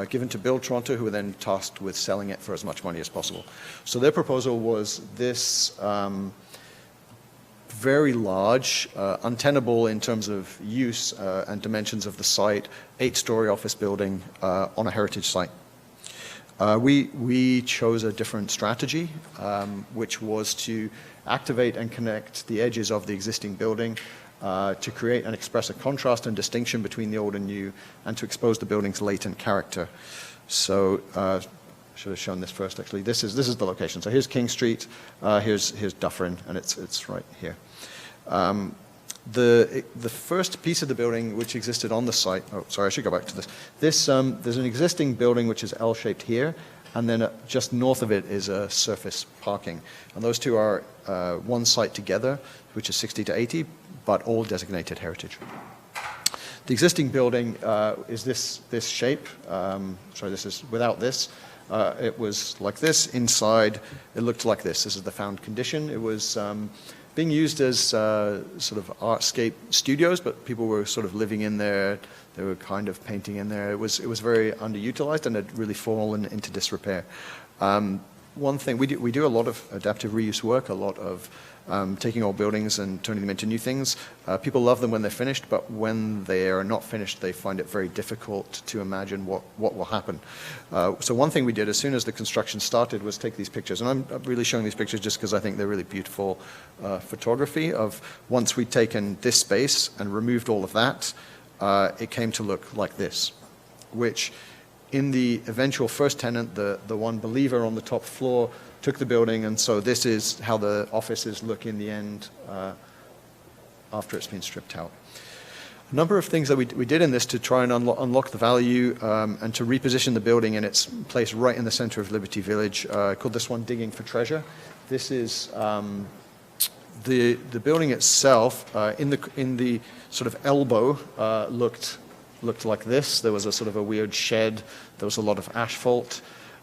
given to Build Toronto, who were then tasked with selling it for as much money as possible. So their proposal was this very large, untenable in terms of use and dimensions of the site, 8-story office building on a heritage site. We chose a different strategy, which was to activate and connect the edges of the existing building to create and express a contrast and distinction between the old and new, and to expose the building's latent character. So I should have shown this first, actually. This is the location. So here's King Street, here's Dufferin, and it's right here. The first piece of the building which existed on the site, oh, sorry, I should go back to this. There's an existing building which is L-shaped here, and then just north of it is a surface parking. And those two are one site together, which is 60 to 80, but all designated heritage. The existing building is this shape. Sorry, this is without this. It was like this. Inside, it looked like this. This is the found condition. It was being used as sort of artscape studios, but people were sort of living in there. They were kind of painting in there. It was very underutilized and had really fallen into disrepair. One thing, we do a lot of adaptive reuse work, a lot of taking old buildings and turning them into new things. People love them when they're finished, but when they are not finished, they find it very difficult to imagine what will happen. So one thing we did as soon as the construction started was take these pictures, and I'm really showing these pictures just because I think they're really beautiful photography of once we'd taken this space and removed all of that, it came to look like this, which in the eventual first tenant, the one believer on the top floor, took the building, and so this is how the offices look in the end after it's been stripped out. A number of things that we did in this to try and unlock the value and to reposition the building in its place right in the center of Liberty Village. I called this one Digging for Treasure. This is the building itself in the sort of elbow looked like this. There was a sort of a weird shed. There was a lot of asphalt.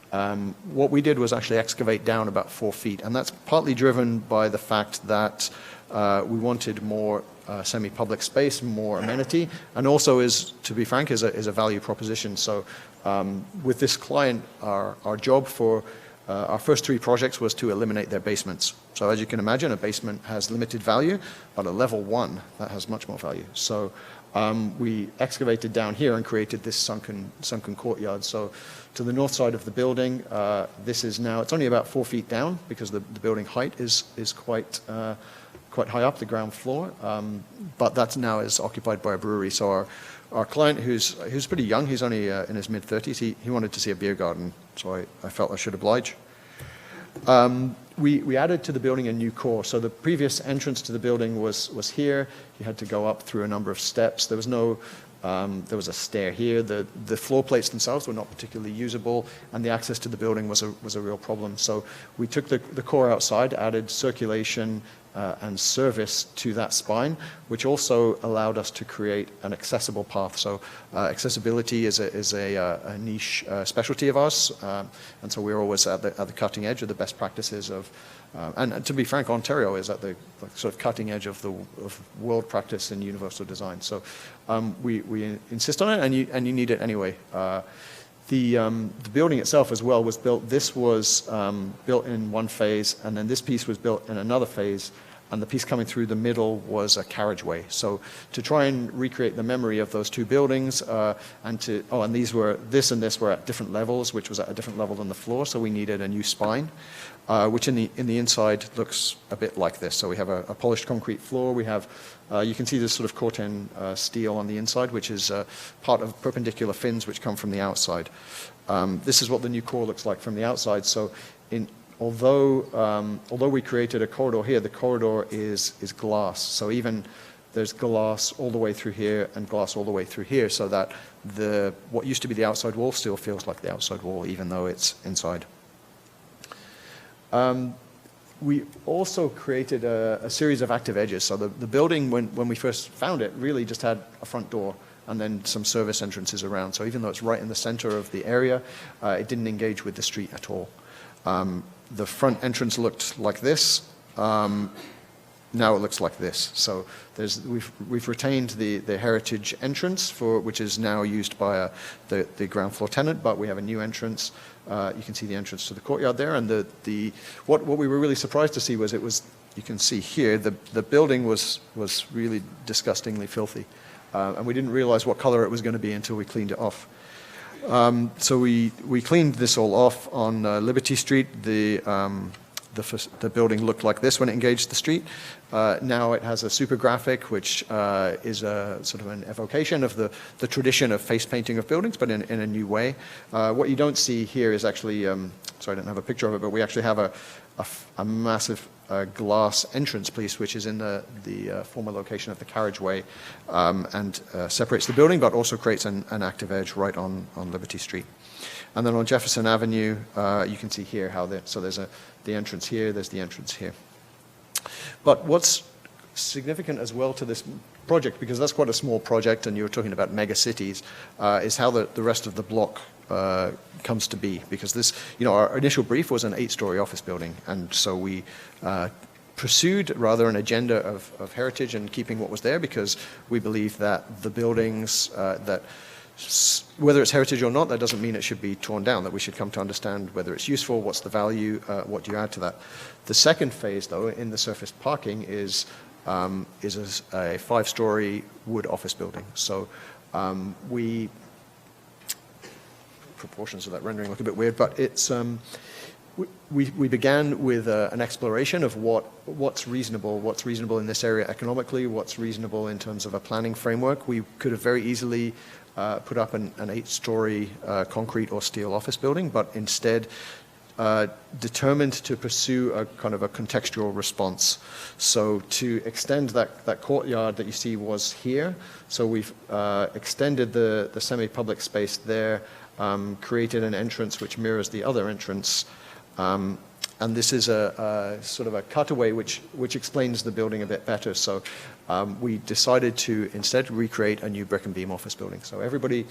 What we did was actually excavate down about 4 feet, and that's partly driven by the fact that we wanted more semi-public space, more amenity, and also to be frank, is a value proposition. So with this client, our job for our first 3 projects was to eliminate their basements. So as you can imagine, a basement has limited value, but a level 1, that has much more value. So we excavated down here and created this sunken courtyard. So to the north side of the building, this is now, it's only about 4 feet down because the building height is quite high up, the ground floor, but that now is occupied by a brewery. So our client, who's pretty young, he's only in his mid-30s, he wanted to see a beer garden, so I felt I should oblige. We added to the building a new core. So the previous entrance to the building was here. You had to go up through a number of steps. There was a stair here. The floor plates themselves were not particularly usable, and the access to the building was a real problem. So we took the core outside, added circulation and service to that spine, which also allowed us to create an accessible path. So accessibility is a niche specialty of ours, and so we're always at the cutting edge of the best practices of. And to be frank, Ontario is at the sort of cutting edge of world practice in universal design. So we insist on it, and you need it anyway. The building itself as well was built. This was built in one phase, and then this piece was built in another phase. and the piece coming through the middle was a carriageway. So to try and recreate the memory of those two buildings, and this and this were at different levels, which was at a different level than the floor, so we needed a new spine, which in the inside looks a bit like this. So we have a polished concrete floor. We have, you can see this sort of Corten steel on the inside, which is part of perpendicular fins which come from the outside. This is what the new core looks like from the outside. So although we created a corridor here, the corridor is glass. So even there's glass all the way through here and glass all the way through here, so that what used to be the outside wall still feels like the outside wall, even though it's inside. We also created a series of active edges. So the building, when we first found it, really just had a front door and then some service entrances around. So even though it's right in the center of the area, it didn't engage with the street at all. The front entrance looked like this. Now it looks like this. So we've retained the heritage entrance, which is now used by the ground floor tenant, but we have a new entrance. You can see the entrance to the courtyard there, and what we were really surprised to see was you can see here the building was really disgustingly filthy, and we didn't realize what color it was going to be until we cleaned it off. So we cleaned this all off on Liberty Street. The building looked like this when it engaged the street. Now it has a super graphic, which is a sort of an evocation of the tradition of face painting of buildings, but in a new way. What you don't see here is actually, sorry, I don't have a picture of it, but we actually have a massive glass entrance piece, which is in the former location of the carriageway, and separates the building, but also creates an active edge right on Liberty Street. And then on Jefferson Avenue, you can see here so there's the entrance here, there's the entrance here. But what's significant as well to this project, because that's quite a small project and you were talking about mega cities, is how the rest of the block comes to be. Because this, our initial brief was an 8-story office building, and so we pursued rather an agenda of heritage and keeping what was there, because we believe that the buildings whether it's heritage or not, that doesn't mean it should be torn down, that we should come to understand whether it's useful, what's the value, what do you add to that. The second phase, though, in the surface parking is a 5-story wood office building. So proportions of that rendering look a bit weird, but it's we began with an exploration of what's reasonable in this area economically, what's reasonable in terms of a planning framework. We could have very easily put up an 8-story concrete or steel office building, but instead determined to pursue a kind of a contextual response. So to extend that courtyard that you see was here. So we've extended the semi-public space there, created an entrance which mirrors the other entrance. And this is a sort of a cutaway which explains the building a bit better. So we decided to instead recreate a new brick and beam office building. So everybody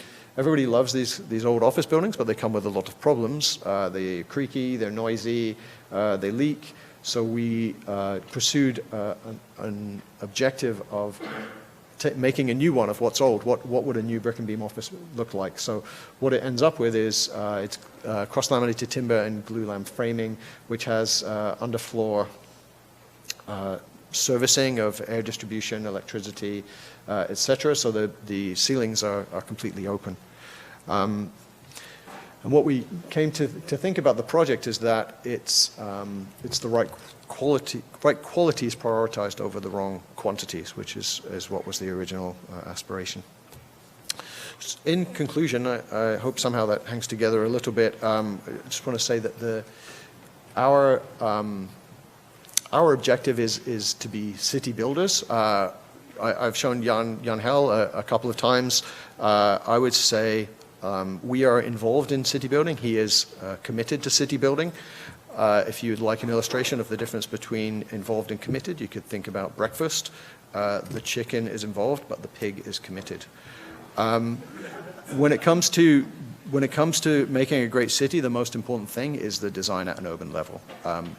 loves these old office buildings, but they come with a lot of problems. They're creaky, they're noisy, they leak. So we pursued an objective of making a new one of what's old. What would a new brick and beam office look like? So what it ends up with is it's cross-laminated timber and glue lamp framing, which has underfloor servicing of air distribution, electricity, etc. So the ceilings are completely open. And what we came to think about the project is that it's the right qualities prioritized over the wrong quantities, which is what was the original aspiration. In conclusion, I hope somehow that hangs together a little bit. I just want to say that our objective is to be city builders. I've shown Jan Hel a couple of times. I would say we are involved in city building. He is committed to city building. If you'd like an illustration of the difference between involved and committed, you could think about breakfast. The chicken is involved, but the pig is committed. When it comes to making a great city, the most important thing is the design at an urban level.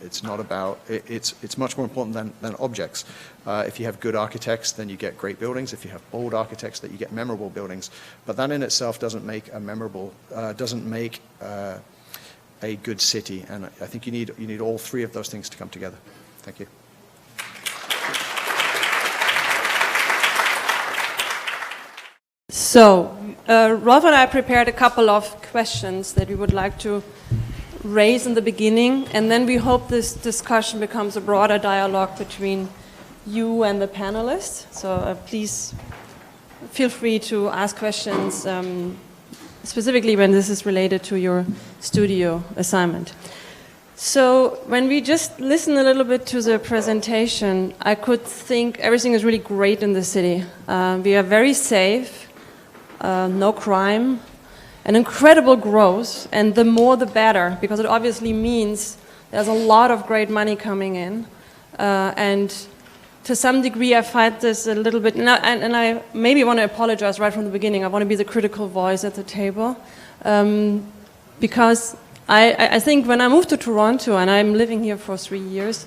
It's not about it's much more important than objects. If you have good architects, then you get great buildings. If you have bold architects, then you get memorable buildings. But that in itself doesn't make a good city, and I think you need all three of those things to come together. Thank you. So, Rolf and I prepared a couple of questions that we would like to raise in the beginning, and then we hope this discussion becomes a broader dialogue between you and the panelists. So please feel free to ask questions, specifically when this is related to your studio assignment. So when we just listen a little bit to the presentation, I could think everything is really great in the city. We are very safe, no crime, an incredible growth, and the more the better, because it obviously means there's a lot of great money coming in. And to some degree, I find this a little bit, and I maybe want to apologize right from the beginning. I want to be the critical voice at the table, because I think when I moved to Toronto, and I'm living here for 3 years,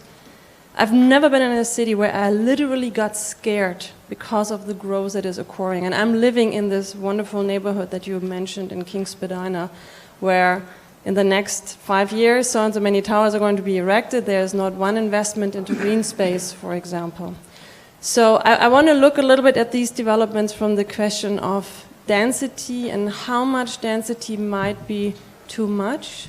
I've never been in a city where I literally got scared because of the growth that is occurring. And I'm living in this wonderful neighborhood that you mentioned in Kings Spadina, where in the next 5 years, so and so many towers are going to be erected. There's not one investment into green space, for example. So I want to look a little bit at these developments from the question of density and how much density might be too much,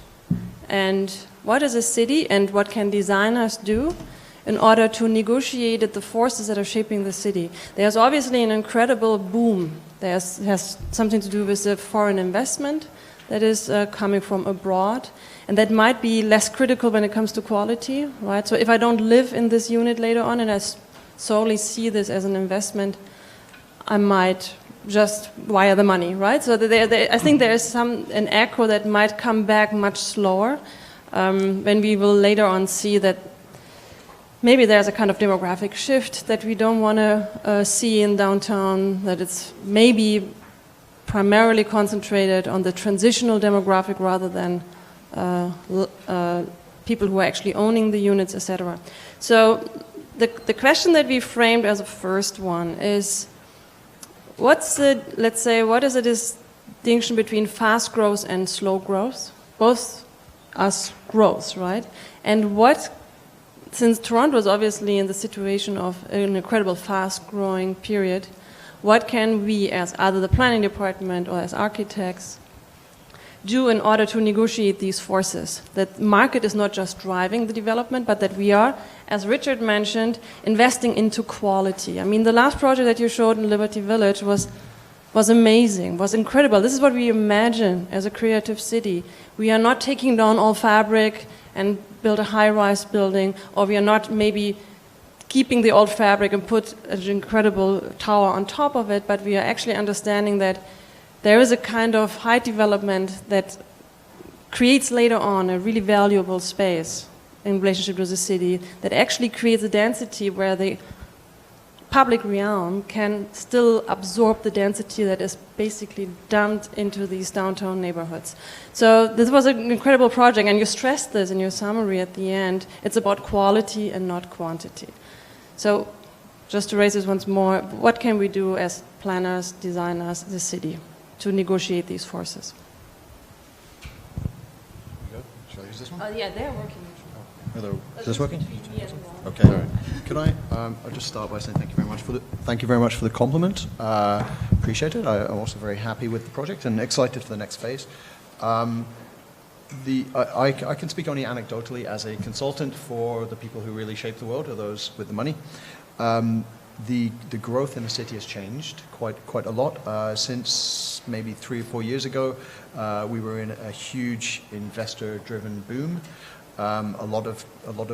and what is a city and what can designers do in order to negotiate the forces that are shaping the city. There's obviously an incredible boom. Has something to do with the foreign investment that is coming from abroad, and that might be less critical when it comes to quality, right? So if I don't live in this unit later on and I solely see this as an investment, I might just wire the money, right? So I think there is an echo that might come back much slower when we will later on see that maybe there's a kind of demographic shift that we don't want to see in downtown, that it's maybe primarily concentrated on the transitional demographic rather than people who are actually owning the units, etc. So the question that we framed as a first one is, what is the distinction between fast growth and slow growth? Both are growth, right? And since Toronto is obviously in the situation of an incredible fast-growing period, what can we, as either the planning department or as architects, do in order to negotiate these forces? That market is not just driving the development, but that we are, as Richard mentioned, investing into quality. I mean, the last project that you showed in Liberty Village was amazing, was incredible. This is what we imagine as a creative city. We are not taking down all fabric and build a high-rise building, or we are not maybe keeping the old fabric and put an incredible tower on top of it, but we are actually understanding that there is a kind of height development that creates later on a really valuable space in relationship to the city, that actually creates a density where the public realm can still absorb the density that is basically dumped into these downtown neighborhoods. So this was an incredible project, and you stressed this in your summary at the end. It's about quality and not quantity. So just to raise this once more, what can we do as planners, designers, the city, to negotiate these forces? Shall I use this one? Yeah, they're working. Hello. Is this working? Okay. All right. Could I'll just start by saying thank you very much for the compliment. Appreciate it. I'm also very happy with the project and excited for the next phase. I can speak only anecdotally as a consultant for the people who really shape the world, or those with the money. The growth in the city has changed quite a lot since maybe 3 or 4 years ago. We were in a huge investor-driven boom. A lot of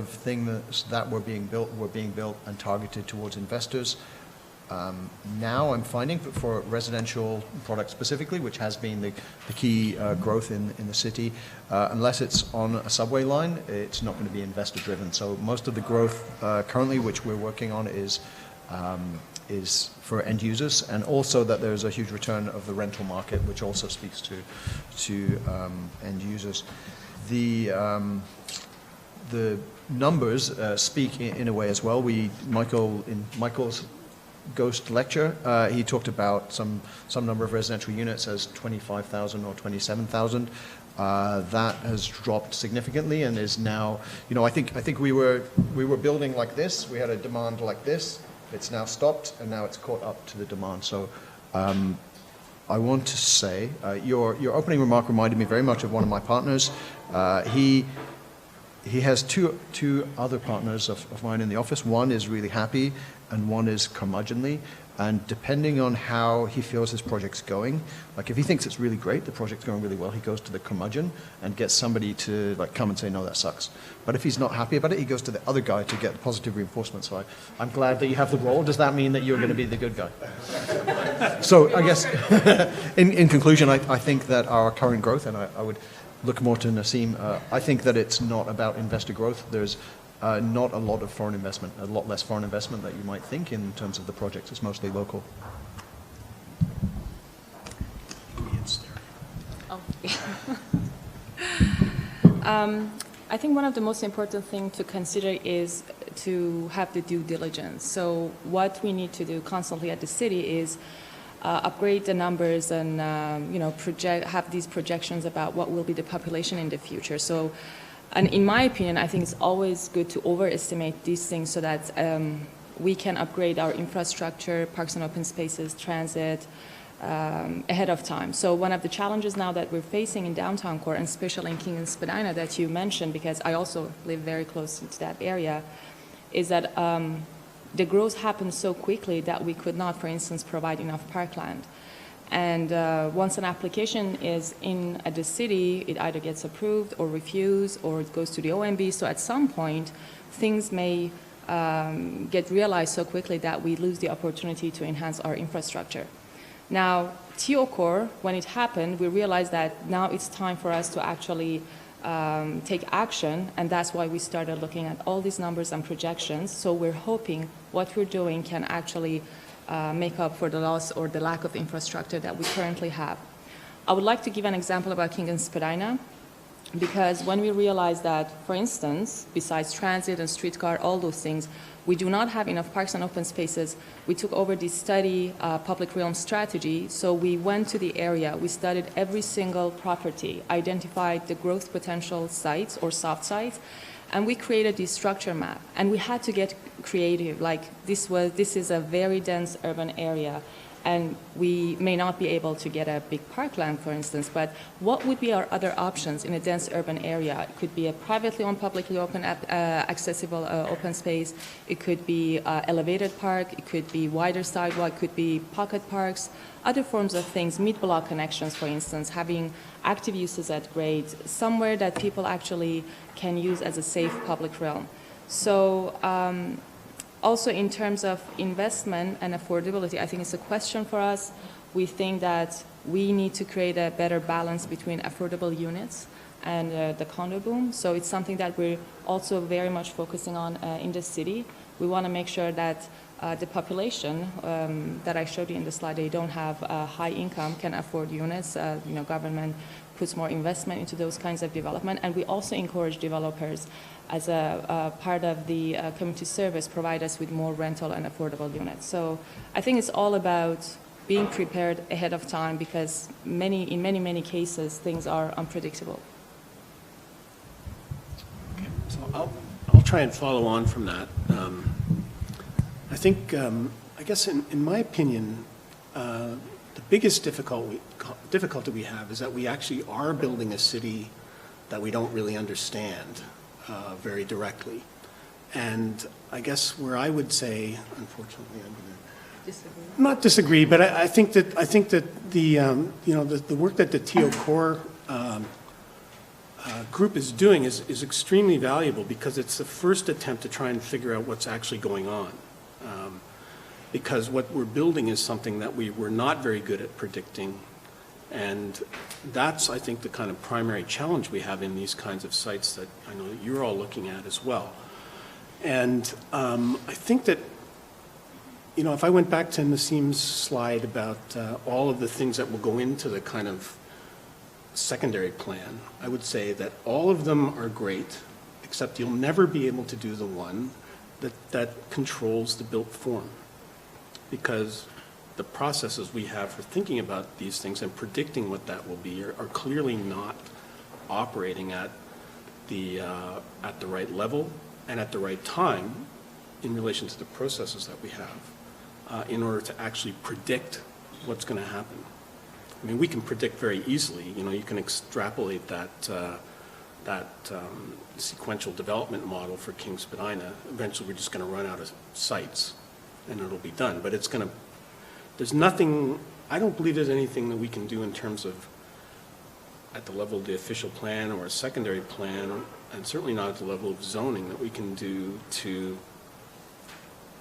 things that were being built and targeted towards investors. Now I'm finding for residential products specifically, which has been the key growth in the city, unless it's on a subway line, it's not going to be investor driven. So most of the growth currently, which we're working on, is for end users, and also that there's a huge return of the rental market, which also speaks to end users. The numbers speak in a way as well. In Michael's Ghost lecture, he talked about some number of residential units as 25,000 or 27,000. That has dropped significantly and is now, I think we were building like this. We had a demand like this. It's now stopped, and now it's caught up to the demand. So I want to say, your opening remark reminded me very much of one of my partners. He has two other partners of mine in the office. One is really happy, and one is curmudgeonly. And depending on how he feels his project's going, like if he thinks it's really great, the project's going really well, he goes to the curmudgeon and gets somebody to like come and say, no, that sucks. But if he's not happy about it, he goes to the other guy to get positive reinforcement. So I'm glad that you have the role. Does that mean that you're going to be the good guy? So I guess in conclusion, I think that our current growth, and I would look more to Nasim, I think that it's not about investor growth. There's not a lot of foreign investment, a lot less foreign investment that you might think in terms of the projects. It's mostly local. Oh. I think one of the most important things to consider is to have the due diligence. So what we need to do constantly at the city is upgrade the numbers and have these projections about what will be the population in the future. So, and in my opinion, I think it's always good to overestimate these things so that we can upgrade our infrastructure, parks and open spaces, transit, ahead of time. So one of the challenges now that we're facing in downtown core, and especially in King and Spadina that you mentioned, because I also live very close to that area, is that the growth happened so quickly that we could not, for instance, provide enough parkland. And once an application is in at the city, it either gets approved or refused, or it goes to the OMB. So at some point, things may get realized so quickly that we lose the opportunity to enhance our infrastructure. Now, TOcore, when it happened, we realized that now it's time for us to actually take action, and that's why we started looking at all these numbers and projections. So we're hoping what we're doing can actually make up for the loss or the lack of infrastructure that we currently have. I would like to give an example about King and Spadina, because when we realized that, for instance, besides transit and streetcar, all those things, we do not have enough parks and open spaces, we took over this study, public realm strategy. So we went to the area, we studied every single property, identified the growth potential sites or soft sites, and we created this structure map. And we had to get creative. Like this is a very dense urban area, and we may not be able to get a big parkland, for instance, but what would be our other options in a dense urban area? It could be a privately owned, publicly open, accessible open space. It could be elevated park. It could be wider sidewalk. It could be pocket parks. Other forms of things, mid-block connections, for instance, having active uses at grade, somewhere that people actually can use as a safe public realm. So also in terms of investment and affordability, I think it's a question for us. We think that we need to create a better balance between affordable units and the condo boom. So it's something that we're also very much focusing on in the city. We want to make sure that the population that I showed you in the slide, they don't have high income, can afford units. Government puts more investment into those kinds of development. And we also encourage developers as a part of the community service, provide us with more rental and affordable units. So I think it's all about being prepared ahead of time, because in many cases, things are unpredictable. Okay, so I'll try and follow on from that. I think, I guess in my opinion, the biggest difficulty we have is that we actually are building a city that we don't really understand very directly. And I guess where I would say, unfortunately, I'm going to not disagree, but I think that the work that the TOcore group is doing is extremely valuable, because it's the first attempt to try and figure out what's actually going on. Because what we're building is something that we were not very good at predicting. And that's, I think, the kind of primary challenge we have in these kinds of sites that I know that you're all looking at as well. And I think that, if I went back to Nasim's slide about all of the things that will go into the kind of secondary plan, I would say that all of them are great, except you'll never be able to do the one that controls the built form. Because the processes we have for thinking about these things and predicting what that will be are clearly not operating at the right level and at the right time in relation to the processes that we have in order to actually predict what's going to happen. I mean, we can predict very easily, you know, you can extrapolate that, sequential development model for King Spadina. Eventually, we're just going to run out of sites, and it'll be done. But it's going to, there's nothing, I don't believe there's anything that we can do in terms of, at the level of the official plan or a secondary plan, and certainly not at the level of zoning, that we can do to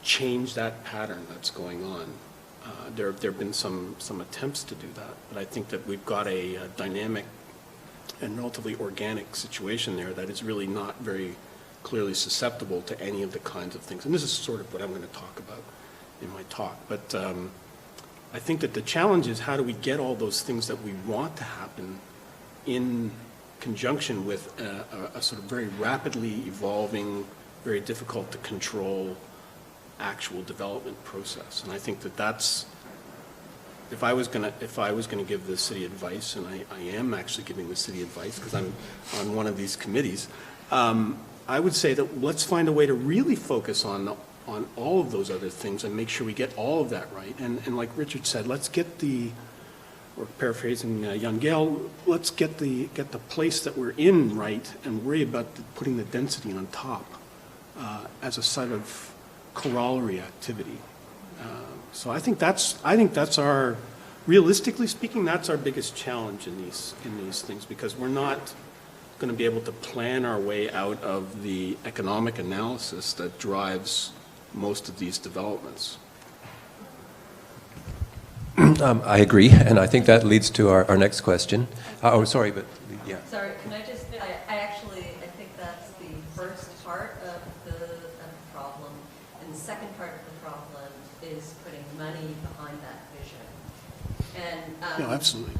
change that pattern that's going on. There have been some attempts to do that, but I think that we've got a dynamic and relatively organic situation there that is really not very clearly susceptible to any of the kinds of things. And this is sort of what I'm going to talk about in my talk. But I think that the challenge is, how do we get all those things that we want to happen in conjunction with a sort of very rapidly evolving, very difficult to control actual development process. And I think that that's, if I was going to give the city advice, and I am actually giving the city advice because I'm on one of these committees, I would say that let's find a way to really focus on all of those other things and make sure we get all of that right. And like Richard said, let's get the, or paraphrasing young Gail, let's get the place that we're in right and worry about putting the density on top as a sort of corollary activity. So I think that's our, realistically speaking, that's our biggest challenge in these things, because we're not going to be able to plan our way out of the economic analysis that drives most of these developments. I agree, and I think that leads to our next question. Oh, sorry, but yeah. Sorry, can I just, I think that's the first part of the problem, and the second part of the problem is putting money behind that vision. And No, absolutely.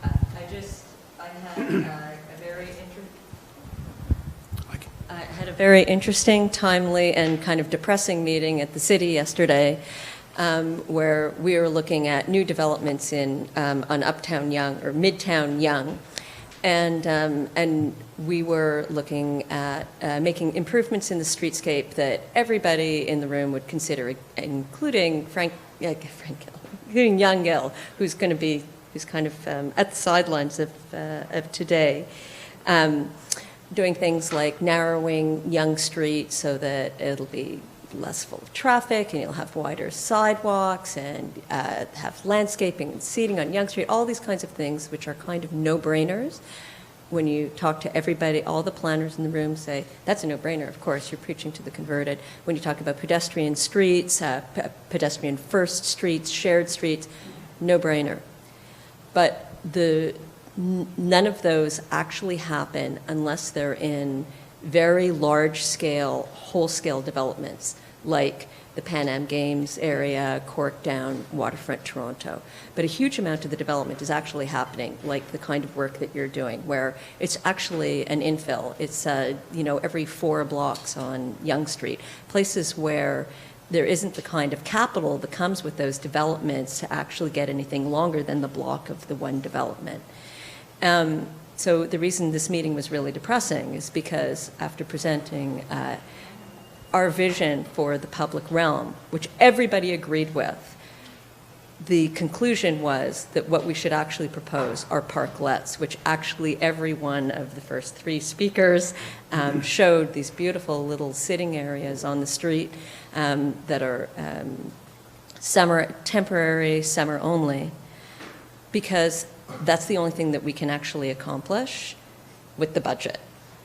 I had a very interesting, timely, and kind of depressing meeting at the city yesterday, where we were looking at new developments on Uptown Yonge or Midtown Yonge, and we were looking at making improvements in the streetscape that everybody in the room would consider, including including young Gill, who's kind of at the sidelines of today. Doing things like narrowing Yonge Street so that it'll be less full of traffic, and you'll have wider sidewalks, and have landscaping and seating on Yonge Street, all these kinds of things which are kind of no-brainers. When you talk to everybody, all the planners in the room say, that's a no-brainer, of course, you're preaching to the converted. When you talk about pedestrian streets, pedestrian first streets, shared streets, no-brainer. But none of those actually happen unless they're in very large-scale, whole-scale developments, like the Pan Am Games area, Cork Down, Waterfront Toronto. But a huge amount of the development is actually happening, like the kind of work that you're doing, where it's actually an infill. It's every 4 blocks on Yonge Street, places where there isn't the kind of capital that comes with those developments to actually get anything longer than the block of the one development. So the reason this meeting was really depressing is because after presenting our vision for the public realm, which everybody agreed with, the conclusion was that what we should actually propose are parklets, which actually every one of the first 3 speakers showed these beautiful little sitting areas on the street that are temporary, summer only, because that's the only thing that we can actually accomplish with the budget.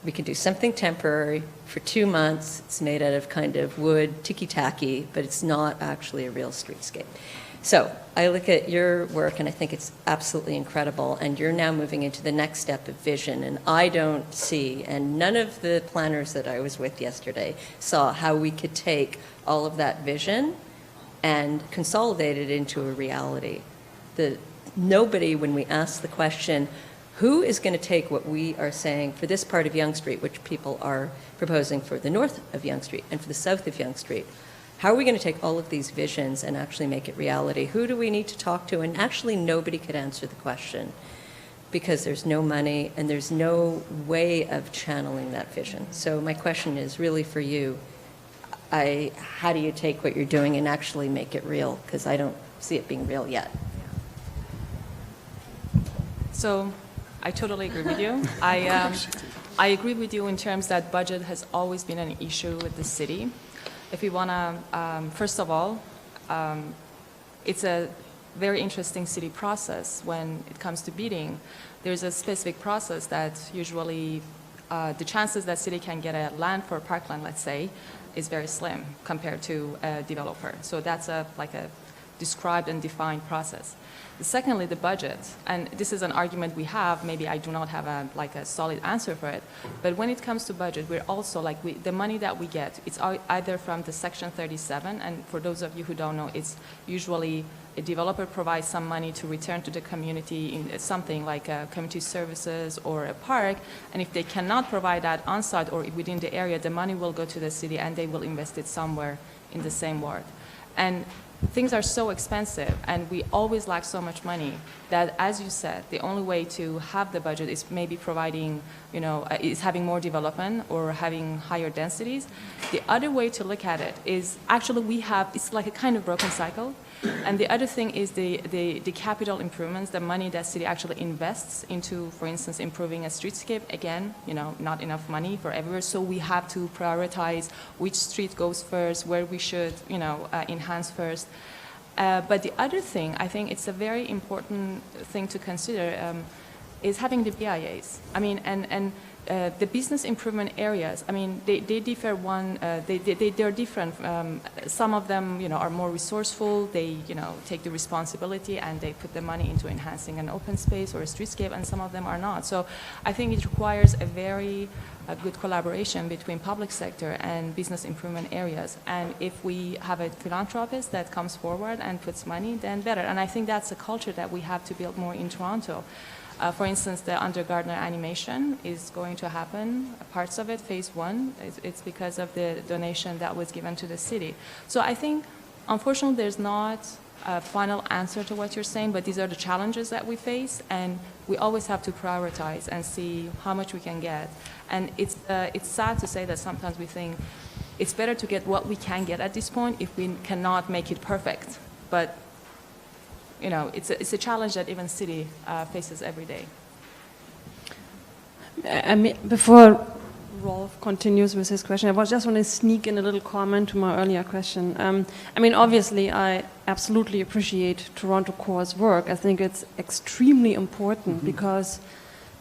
We can do something temporary for 2 months. It's made out of kind of wood, ticky-tacky, but it's not actually a real streetscape. So I look at your work and I think it's absolutely incredible, and you're now moving into the next step of vision, and I don't see, and none of the planners that I was with yesterday saw how we could take all of that vision and consolidate it into a reality. Nobody, when we ask the question, who is going to take what we are saying for this part of Yonge Street, which people are proposing for the north of Yonge Street and for the south of Yonge Street, how are we going to take all of these visions and actually make it reality? Who do we need to talk to? And actually nobody could answer the question, because there's no money and there's no way of channeling that vision. So my question is really for you. How do you take what you're doing and actually make it real? Because I don't see it being real yet. So I totally agree with you. I agree with you in terms that budget has always been an issue with the city. If we want to, first of all, it's a very interesting city process when it comes to bidding. There's a specific process that usually the chances that city can get a land for parkland, let's say, is very slim compared to a developer. So that's like a described and defined process. Secondly, the budget, and this is an argument we have, maybe I do not have a solid answer for it, but when it comes to budget, we're also the money that we get, it's either from the Section 37, and for those of you who don't know, it's usually a developer provides some money to return to the community in something like community services or a park, and if they cannot provide that on-site or within the area, the money will go to the city and they will invest it somewhere in the same ward. And things are so expensive and we always lack so much money that, as you said, the only way to have the budget is maybe providing, is having more development or having higher densities. The other way to look at it is actually it's like a kind of broken cycle. And the other thing is the capital improvements, the money that city actually invests into, for instance, improving a streetscape. Again, not enough money for everywhere, so we have to prioritize which street goes first, where we should, enhance first. But the other thing, I think it's a very important thing to consider, is having the BIAs. I mean, and the business improvement areas, I mean, they differ they're different. Some of them, are more resourceful. They, take the responsibility and they put the money into enhancing an open space or a streetscape, and some of them are not. So I think it requires a very good collaboration between public sector and business improvement areas. And if we have a philanthropist that comes forward and puts money, then better. And I think that's a culture that we have to build more in Toronto. For instance, the Undergardener animation is going to happen, parts of it, phase 1, it's because of the donation that was given to the city. So I think, unfortunately, there's not a final answer to what you're saying, but these are the challenges that we face, and we always have to prioritize and see how much we can get. And it's sad to say that sometimes we think it's better to get what we can get at this point if we cannot make it perfect. But it's a challenge that even city faces every day. I mean, before Rolf continues with his question, I just want to sneak in a little comment to my earlier question. I mean, obviously, I absolutely appreciate TOcore's work. I think it's extremely important because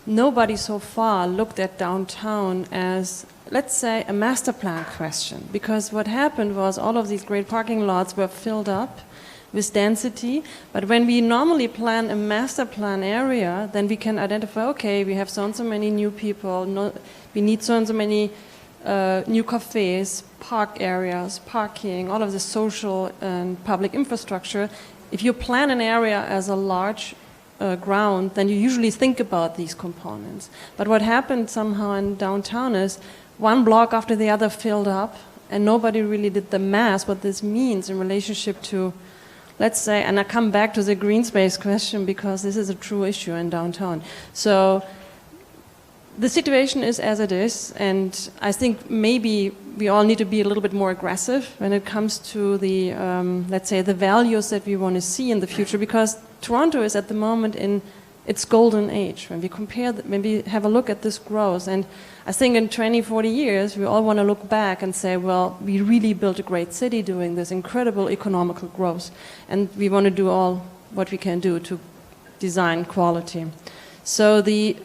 nobody so far looked at downtown as, let's say, a master plan question. Because what happened was all of these great parking lots were filled up with density, but when we normally plan a master plan area, then we can identify, okay, we have so and so many new people, we need so and so many new cafes, park areas, parking, all of the social and public infrastructure. If you plan an area as a large ground, then you usually think about these components. But what happened somehow in downtown is one block after the other filled up, and nobody really did the math, what this means in relationship to, let's say, and I come back to the green space question because this is a true issue in downtown. So the situation is as it is, and I think maybe we all need to be a little bit more aggressive when it comes to the, let's say, the values that we want to see in the future, because Toronto is at the moment in its golden age. When we compare, when we have a look at this growth, and I think in 20, 40 years, we all want to look back and say, well, we really built a great city doing this incredible economical growth, and we want to do all what we can do to design quality. So the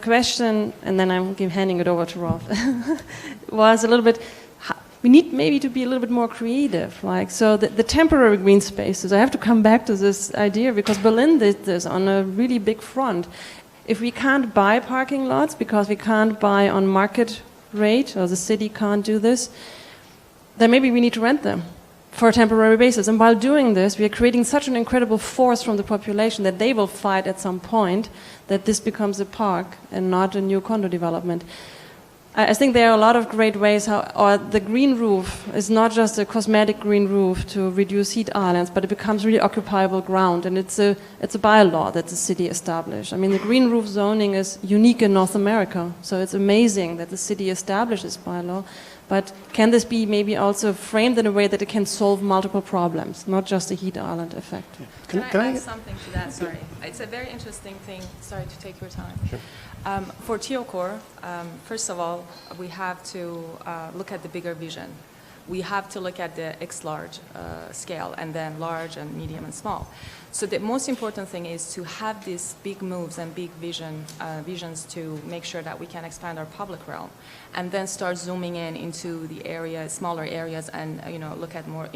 question, and then I'm handing it over to Rolf, was a little bit, we need maybe to be a little bit more creative. Like, so the temporary green spaces, I have to come back to this idea because Berlin did this on a really big front. If we can't buy parking lots because we can't buy on market rate, or the city can't do this, then maybe we need to rent them for a temporary basis. And while doing this, we are creating such an incredible force from the population that they will fight at some point that this becomes a park and not a new condo development. I think there are a lot of great ways how, or the green roof is not just a cosmetic green roof to reduce heat islands, but it becomes really occupiable ground, and it's a bylaw that the city established. I mean, the green roof zoning is unique in North America, so it's amazing that the city established this bylaw. But can this be maybe also framed in a way that it can solve multiple problems, not just a heat island effect? Can I add something to that? Sorry. It's a very interesting thing. Sorry to take your time. Sure. For TOcore, first of all, we have to look at the bigger vision. We have to look at the X-large scale, and then large and medium and small. So the most important thing is to have these big moves and big visions to make sure that we can expand our public realm, and then start zooming in into the area, smaller areas, and look at more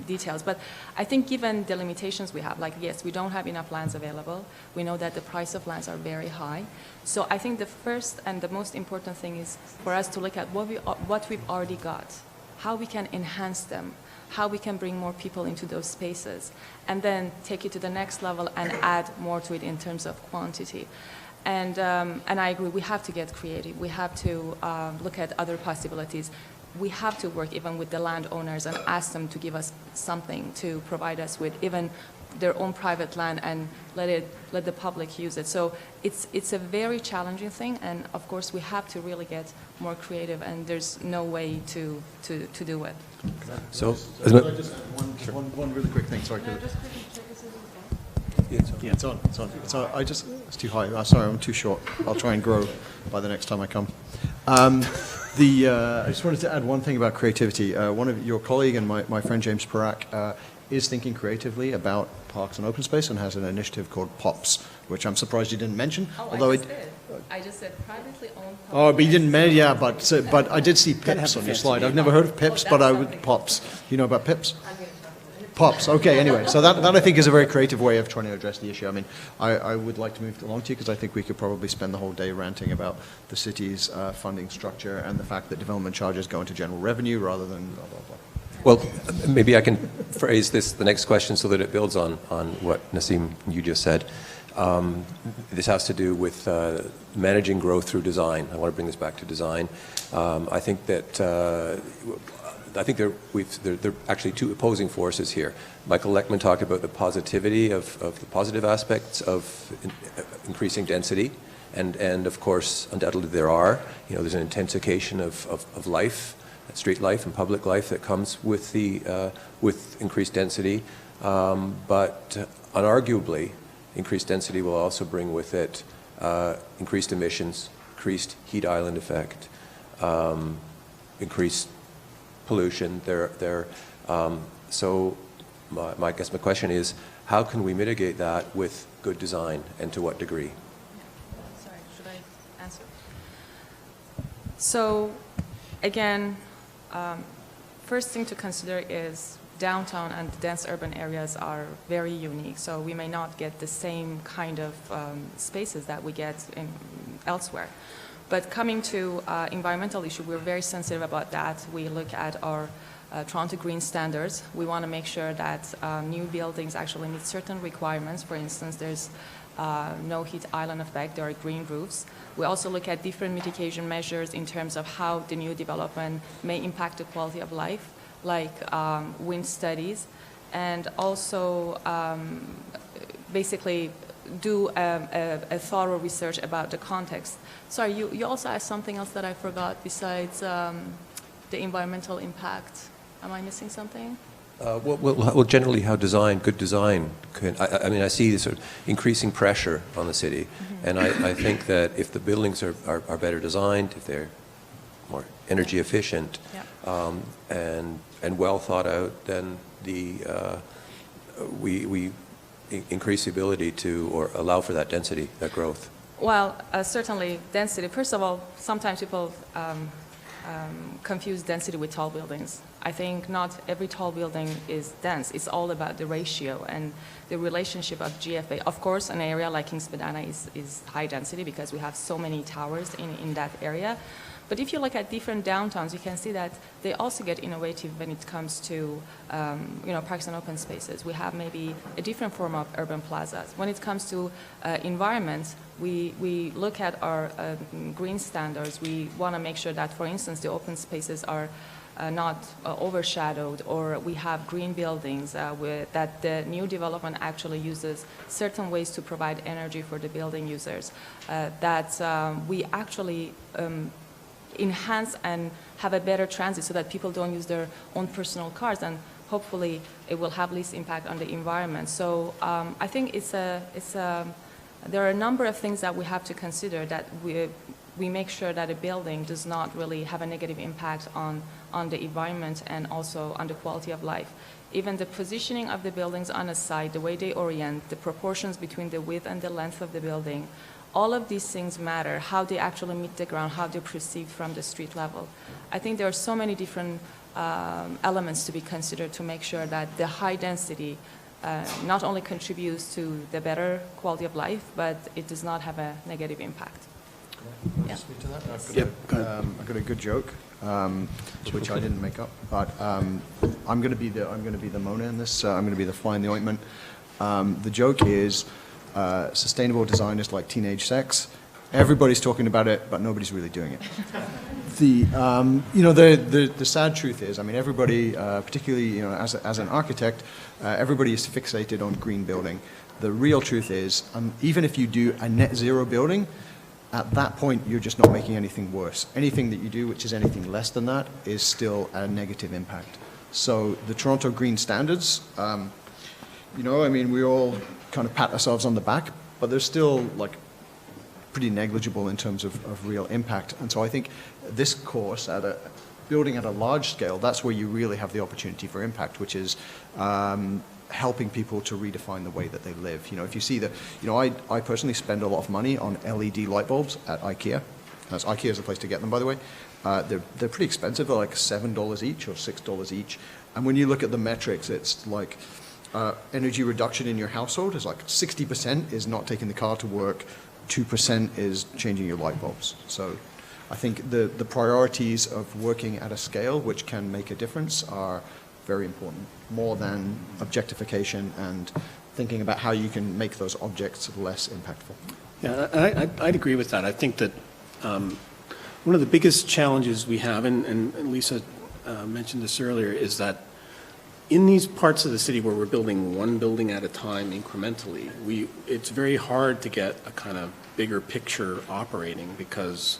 details. But I think given the limitations we have, like yes, we don't have enough lands available. We know that the price of lands are very high. So I think the first and the most important thing is for us to look at what we've already got, how we can enhance them, how we can bring more people into those spaces, and then take it to the next level and add more to it in terms of quantity. And I agree, we have to get creative. We have to look at other possibilities. We have to work even with the landowners and ask them to give us something to provide us with even their own private land and let the public use it. So it's a very challenging thing, and of course we have to really get more creative, and there's no way to do it. So, Could I just add one really quick thing? Sorry. Yeah, it's on. It's too high. Sorry, I'm too short. I'll try and grow by the next time I come. I just wanted to add one thing about creativity. One of your colleague and my friend James Parak is thinking creatively about parks and open space and has an initiative called POPs, which I'm surprised you didn't mention. Oh, although I just said privately owned. Oh, but you didn't mention, yeah, but I did see PIPs on your slide. I've never heard of PIPs, but I would POPs. You know about PIPs? POPs, okay, anyway. So that I think is a very creative way of trying to address the issue. I mean, I would like to move along to you because I think we could probably spend the whole day ranting about the city's funding structure and the fact that development charges go into general revenue rather than blah, blah, blah. well, maybe I can phrase the next question so that it builds on what Nasim, you just said. This has to do with managing growth through design. I want to bring this back to design. I think that there are actually two opposing forces here. Michael Leckman talked about the positivity of the positive aspects of increasing density, and of course, undoubtedly there are. There's an intensification of life, street life and public life that comes with with increased density, but unarguably, increased density will also bring with it increased emissions, increased heat island effect, increased pollution. So I guess my question is, how can we mitigate that with good design, and to what degree? Sorry, should I answer? So again, first thing to consider is downtown and dense urban areas are very unique, so we may not get the same kind of spaces that we get elsewhere. But coming to environmental issue, we're very sensitive about that. We look at our Toronto Green Standards. We want to make sure that new buildings actually meet certain requirements. For instance, there's no heat island effect, there are green roofs. We also look at different mitigation measures in terms of how the new development may impact the quality of life, like wind studies, and also basically do a thorough research about the context. Sorry, you also asked something else that I forgot besides the environmental impact. Am I missing something? Well, generally, how good design can. I mean, I see this sort of increasing pressure on the city, and I think that if the buildings are better designed, if they're more energy efficient, and well thought out, then we increase the ability to, or allow for that density, that growth. Well, certainly density. First of all, sometimes people confuse density with tall buildings. I think not every tall building is dense. It's all about the ratio and the relationship of GFA. Of course, an area like Kings Spadina is high density because we have so many towers in that area. But if you look at different downtowns, you can see that they also get innovative when it comes to parks and open spaces. We have maybe a different form of urban plazas. When it comes to environment, we look at our green standards. We want to make sure that, for instance, the open spaces are not overshadowed, or we have green buildings that the new development actually uses certain ways to provide energy for the building users. That we actually enhance and have a better transit so that people don't use their own personal cars, and hopefully it will have least impact on the environment. So I think there are a number of things that we have to consider, that we make sure that a building does not really have a negative impact on the environment and also on the quality of life. Even the positioning of the buildings on a site, the way they orient, the proportions between the width and the length of the building, all of these things matter, how they actually meet the ground, how they're perceived from the street level. I think there are so many different elements to be considered to make sure that the high density not only contributes to the better quality of life, but it does not have a negative impact. Can I Yeah. speak to that? Yep, go ahead. I've got a good joke, which I didn't make up, but I'm going to be the Mona in this. I'm going to be the fly in the ointment. The joke is sustainable design is like teenage sex. Everybody's talking about it, but nobody's really doing it. The sad truth is, I mean, everybody, particularly as an architect, everybody is fixated on green building. The real truth is, even if you do a net zero building, at that point you're just not making anything worse. Anything that you do which is anything less than that is still a negative impact. So the Toronto Green Standards, I mean, we all kind of pat ourselves on the back, but they're still like pretty negligible in terms of real impact. And so I think this course, building at a large scale, that's where you really have the opportunity for impact, which is helping people to redefine the way that they live. If you see that, I personally spend a lot of money on LED light bulbs at IKEA. IKEA is the place to get them, by the way. They're pretty expensive. They're like $7 each or $6 each. And when you look at the metrics, it's like energy reduction in your household is like 60% is not taking the car to work, 2% is changing your light bulbs. So I think the priorities of working at a scale which can make a difference are very important, more than objectification and thinking about how you can make those objects less impactful. Yeah, I'd agree with that. I think that one of the biggest challenges we have, and Lisa mentioned this earlier, is that in these parts of the city where we're building one building at a time incrementally, it's very hard to get a kind of bigger picture operating, because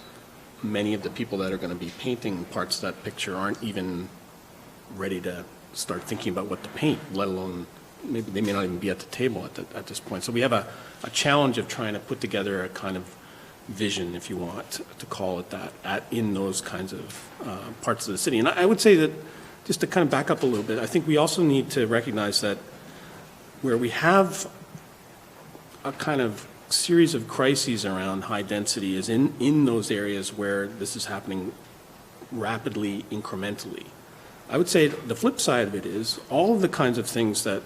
many of the people that are going to be painting parts of that picture aren't even ready to start thinking about what to paint, let alone maybe they may not even be at the table at this point. So we have a challenge of trying to put together a kind of vision, if you want to call it that, in those kinds of parts of the city. And I would say that, just to kind of back up a little bit, I think we also need to recognize that where we have a kind of series of crises around high density is in those areas where this is happening rapidly, incrementally. I would say the flip side of it is all of the kinds of things that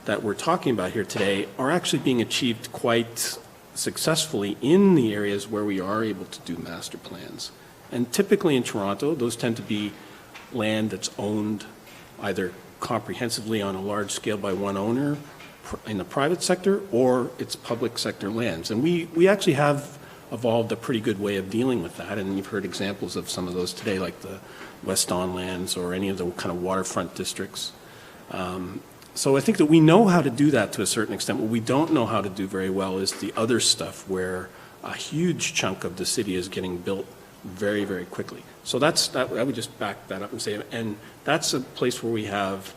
we're talking about here today are actually being achieved quite successfully in the areas where we are able to do master plans. And typically in Toronto, those tend to be land that's owned either comprehensively on a large scale by one owner in the private sector, or it's public sector lands. And we actually have evolved a pretty good way of dealing with that, and you've heard examples of some of those today, like the West Don lands or any of the kind of waterfront districts. So I think that we know how to do that to a certain extent. What we don't know how to do very well is the other stuff where a huge chunk of the city is getting built very, very quickly. So I would just back that up and say, and that's a place where we have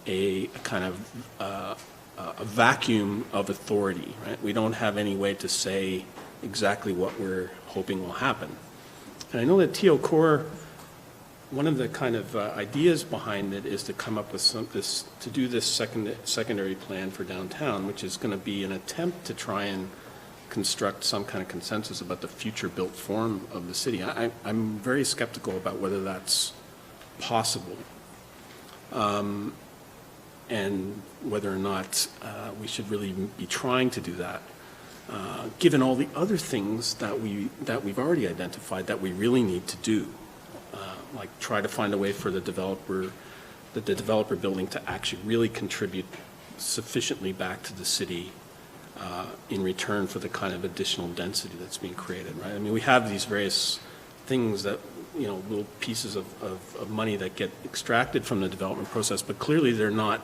a kind of a vacuum of authority, right? We don't have any way to say exactly what we're hoping will happen. And I know that TOcore, one of the kind of ideas behind it is to come up with to do this secondary plan for downtown, which is going to be an attempt to try and construct some kind of consensus about the future built form of the city. I'm very skeptical about whether that's possible, and whether or not we should really be trying to do that, given all the other things that we've already identified that we really need to do, like try to find a way for the developer building to actually really contribute sufficiently back to the city in return for the kind of additional density that's being created, right? I mean, we have these various things that, little pieces of money that get extracted from the development process, but clearly they're not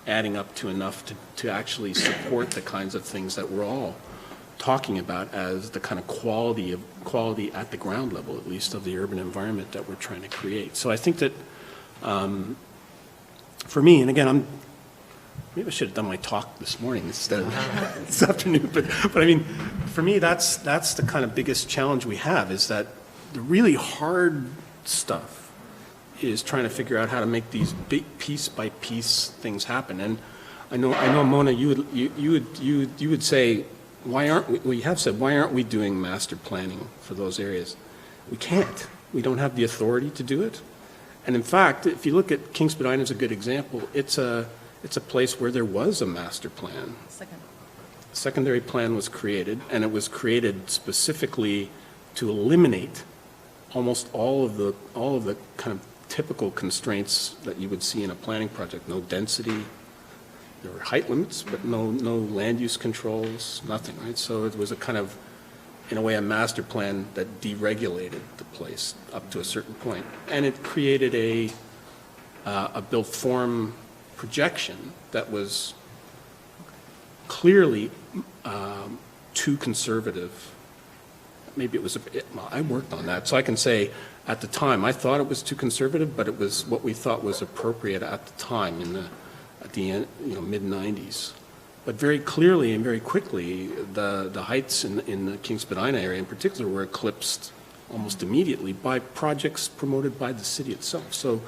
adding up to enough to actually support the kinds of things that we're all talking about as the kind of quality at the ground level, at least, of the urban environment that we're trying to create. So I think that for me, and again, maybe I should have done my talk this morning instead of this afternoon, but I mean, for me, that's the kind of biggest challenge we have, is that the really hard stuff is trying to figure out how to make these big piece by piece things happen. And I know, Mona, you would say, why aren't we? We have said, why aren't we doing master planning for those areas? We can't. We don't have the authority to do it. And in fact, if you look at King Spadina as a good example, it's a place where there was a master plan. A secondary plan was created, and it was created specifically to eliminate almost all of the kind of typical constraints that you would see in a planning project. No density. There were height limits, but no land use controls, nothing, right? So it was a kind of, in a way, a master plan that deregulated the place up to a certain point. And it created a built form projection that was clearly too conservative. Maybe it was, well, I worked on that, so I can say at the time I thought it was too conservative, but it was what we thought was appropriate at the time at the end, mid-90s. But very clearly and very quickly, the heights in the King Spadina area in particular were eclipsed almost immediately by projects promoted by the city itself. So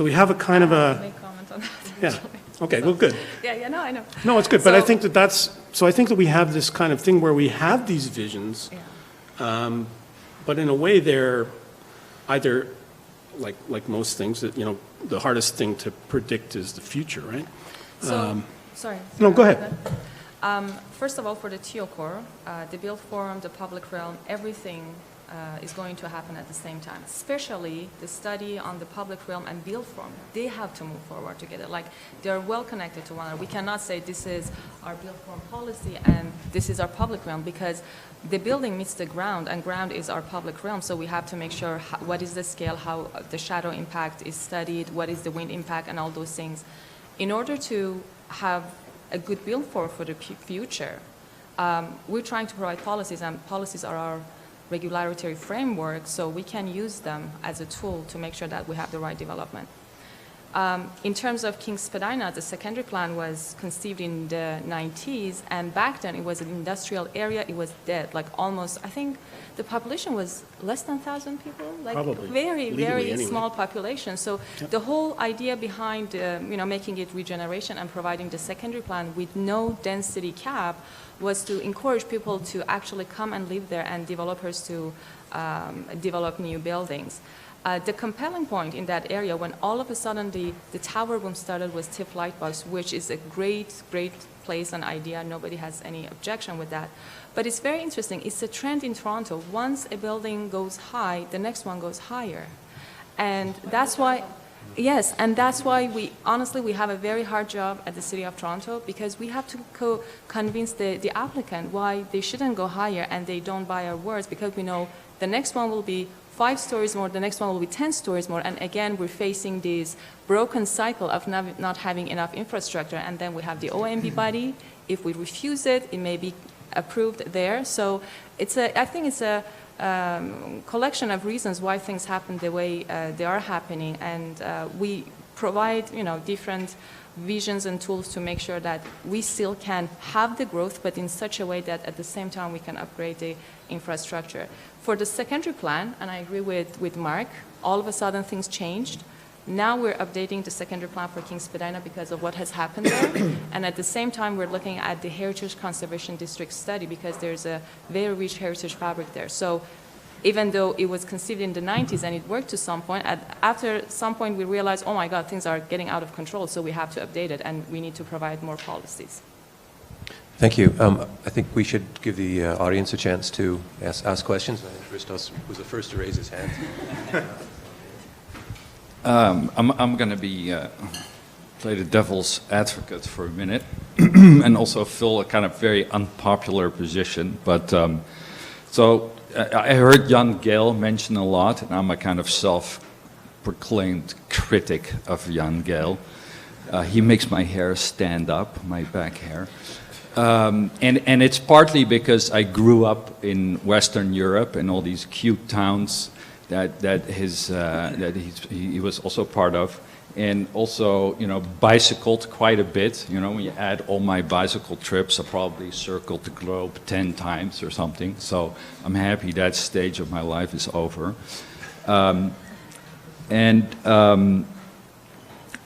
we have a kind of a... Make comment on that. Yeah. Actually. Okay, well, good. Yeah, no, I know. No, it's good, but I think I think that we have this kind of thing where we have these visions, but in a way they're either, like most things, that, the hardest thing to predict is the future, right? So, sorry. No, go ahead. First of all, for the TOcore, the build forum, the public realm, everything is going to happen at the same time, especially the study on the public realm and build forum. They have to move forward together. Like, they're well connected to one another. We cannot say this is our build forum policy and this is our public realm, because the building meets the ground, and ground is our public realm. So we have to make sure what is the scale, how the shadow impact is studied, what is the wind impact, and all those things. In order to have a good build forum for the future, we're trying to provide policies, and policies are our regulatory framework, so we can use them as a tool to make sure that we have the right development. In terms of King Spadina, the secondary plan was conceived in the 90s, and back then it was an industrial area. It was dead, like almost, I think the population was less than 1,000 people, like Probably. very, Legally, very anyway. small population. So the whole idea behind making it regeneration and providing the secondary plan with no density cap was to encourage people to actually come and live there, and developers to develop new buildings. The compelling point in that area, when all of a sudden the tower boom started, was TIFF Lightbox, which is a great place and idea. Nobody has any objection with that. But it's very interesting. It's a trend in Toronto. Once a building goes high, the next one goes higher. And that's why, yes, and that's why we have a very hard job at the City of Toronto, because we have to convince the applicant why they shouldn't go higher, and they don't buy our words, because we know the next one will be 5 stories more, the next one will be 10 stories more, and again, we're facing this broken cycle of not having enough infrastructure, and then we have the OMB body. If we refuse it, it may be approved there. So I think it's a collection of reasons why things happen the way they are happening, and we provide, different visions and tools to make sure that we still can have the growth, but in such a way that at the same time we can upgrade the infrastructure. For the secondary plan, and I agree with Mark, all of a sudden things changed. Now we're updating the secondary plan for King Spadina because of what has happened there. And at the same time, we're looking at the Heritage Conservation District study, because there's a very rich heritage fabric there. So even though it was conceived in the 90s and it worked to some point, after some point we realized, oh my God, things are getting out of control, so we have to update it, and we need to provide more policies. Thank you. I think we should give the audience a chance to ask questions. I think Christos was the first to raise his hand. I'm going to play the devil's advocate for a minute and also fill a kind of very unpopular position. But so I heard Jan Gehl mention a lot, and I'm a kind of self-proclaimed critic of Jan Gehl. He makes my hair stand up, my back hair. And it's partly because I grew up in Western Europe and all these cute towns that he was also part of. And also, bicycled quite a bit. When you add all my bicycle trips, I probably circled the globe 10 times or something. So I'm happy that stage of my life is over.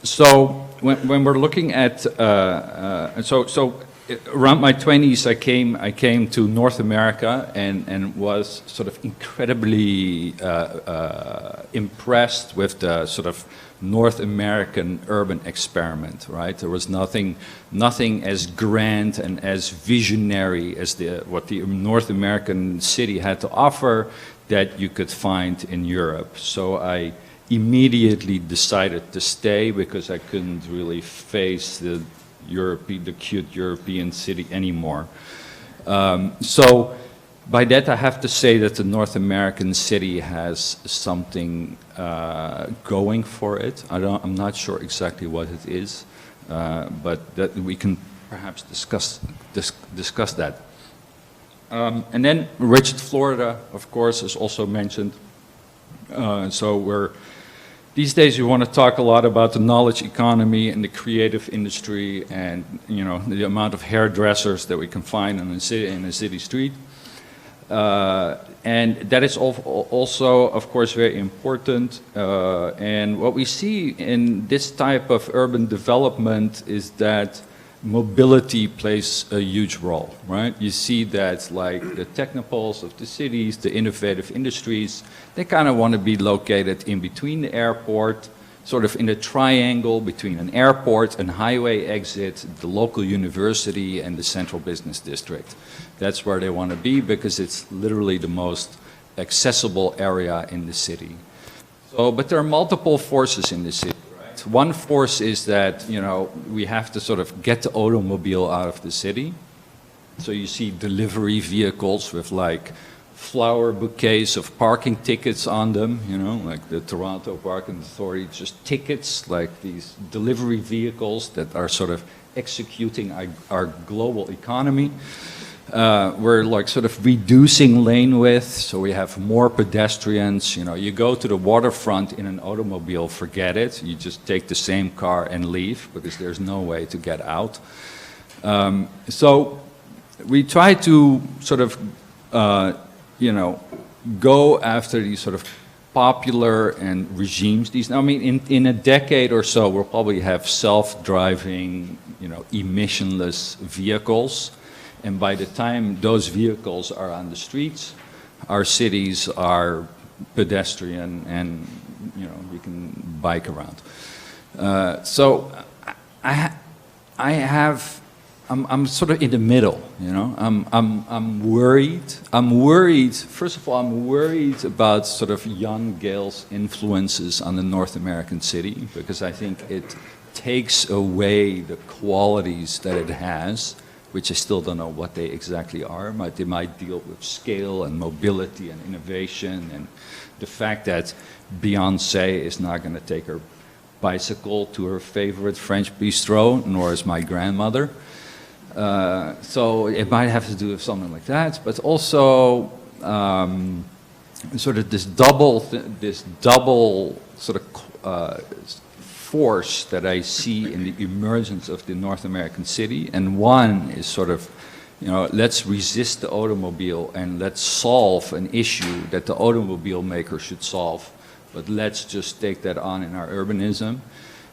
So when we're looking at, around my 20s, I came to North America and was sort of incredibly impressed with the sort of North American urban experiment, right? There was nothing as grand and as visionary as what the North American city had to offer that you could find in Europe. So I immediately decided to stay because I couldn't really face the cute European city anymore. So by that I have to say that the North American city has something going for it. I'm not sure exactly what it is, but that we can perhaps discuss that. And then Richard Florida, of course, is also mentioned. So these days we want to talk a lot about the knowledge economy and the creative industry and the amount of hairdressers that we can find in a city street. And that is also, of course, very important. And what we see in this type of urban development is that mobility plays a huge role, right? You see that like the technopoles of the cities, the innovative industries, they kind of want to be located in between the airport, sort of in a triangle between an airport and highway exit, the local university and the central business district. That's where they want to be because it's literally the most accessible area in the city. So, but there are multiple forces in the city. One force is that, we have to sort of get the automobile out of the city. So you see delivery vehicles with like flower bouquets of parking tickets on them, like the Toronto Parking Authority, just tickets, like these delivery vehicles that are sort of executing our global economy. We're like sort of reducing lane width, so we have more pedestrians. You go to the waterfront in an automobile, forget it. You just take the same car and leave because there's no way to get out. So we try to sort of, go after these sort of popular and regimes. In a decade or so, we'll probably have self-driving, emissionless vehicles. And by the time those vehicles are on the streets, our cities are pedestrian and, you can bike around. So I'm sort of in the middle, I'm worried. First of all, I'm worried about sort of Jan Gehl's influences on the North American city because I think it takes away the qualities that it has, which I still don't know what they exactly are. They might deal with scale and mobility and innovation and the fact that Beyoncé is not going to take her bicycle to her favorite French bistro, nor is my grandmother. So it might have to do with something like that, but also sort of this double sort of force that I see in the emergence of the North American city. And one is sort of, let's resist the automobile and let's solve an issue that the automobile maker should solve, but let's just take that on in our urbanism.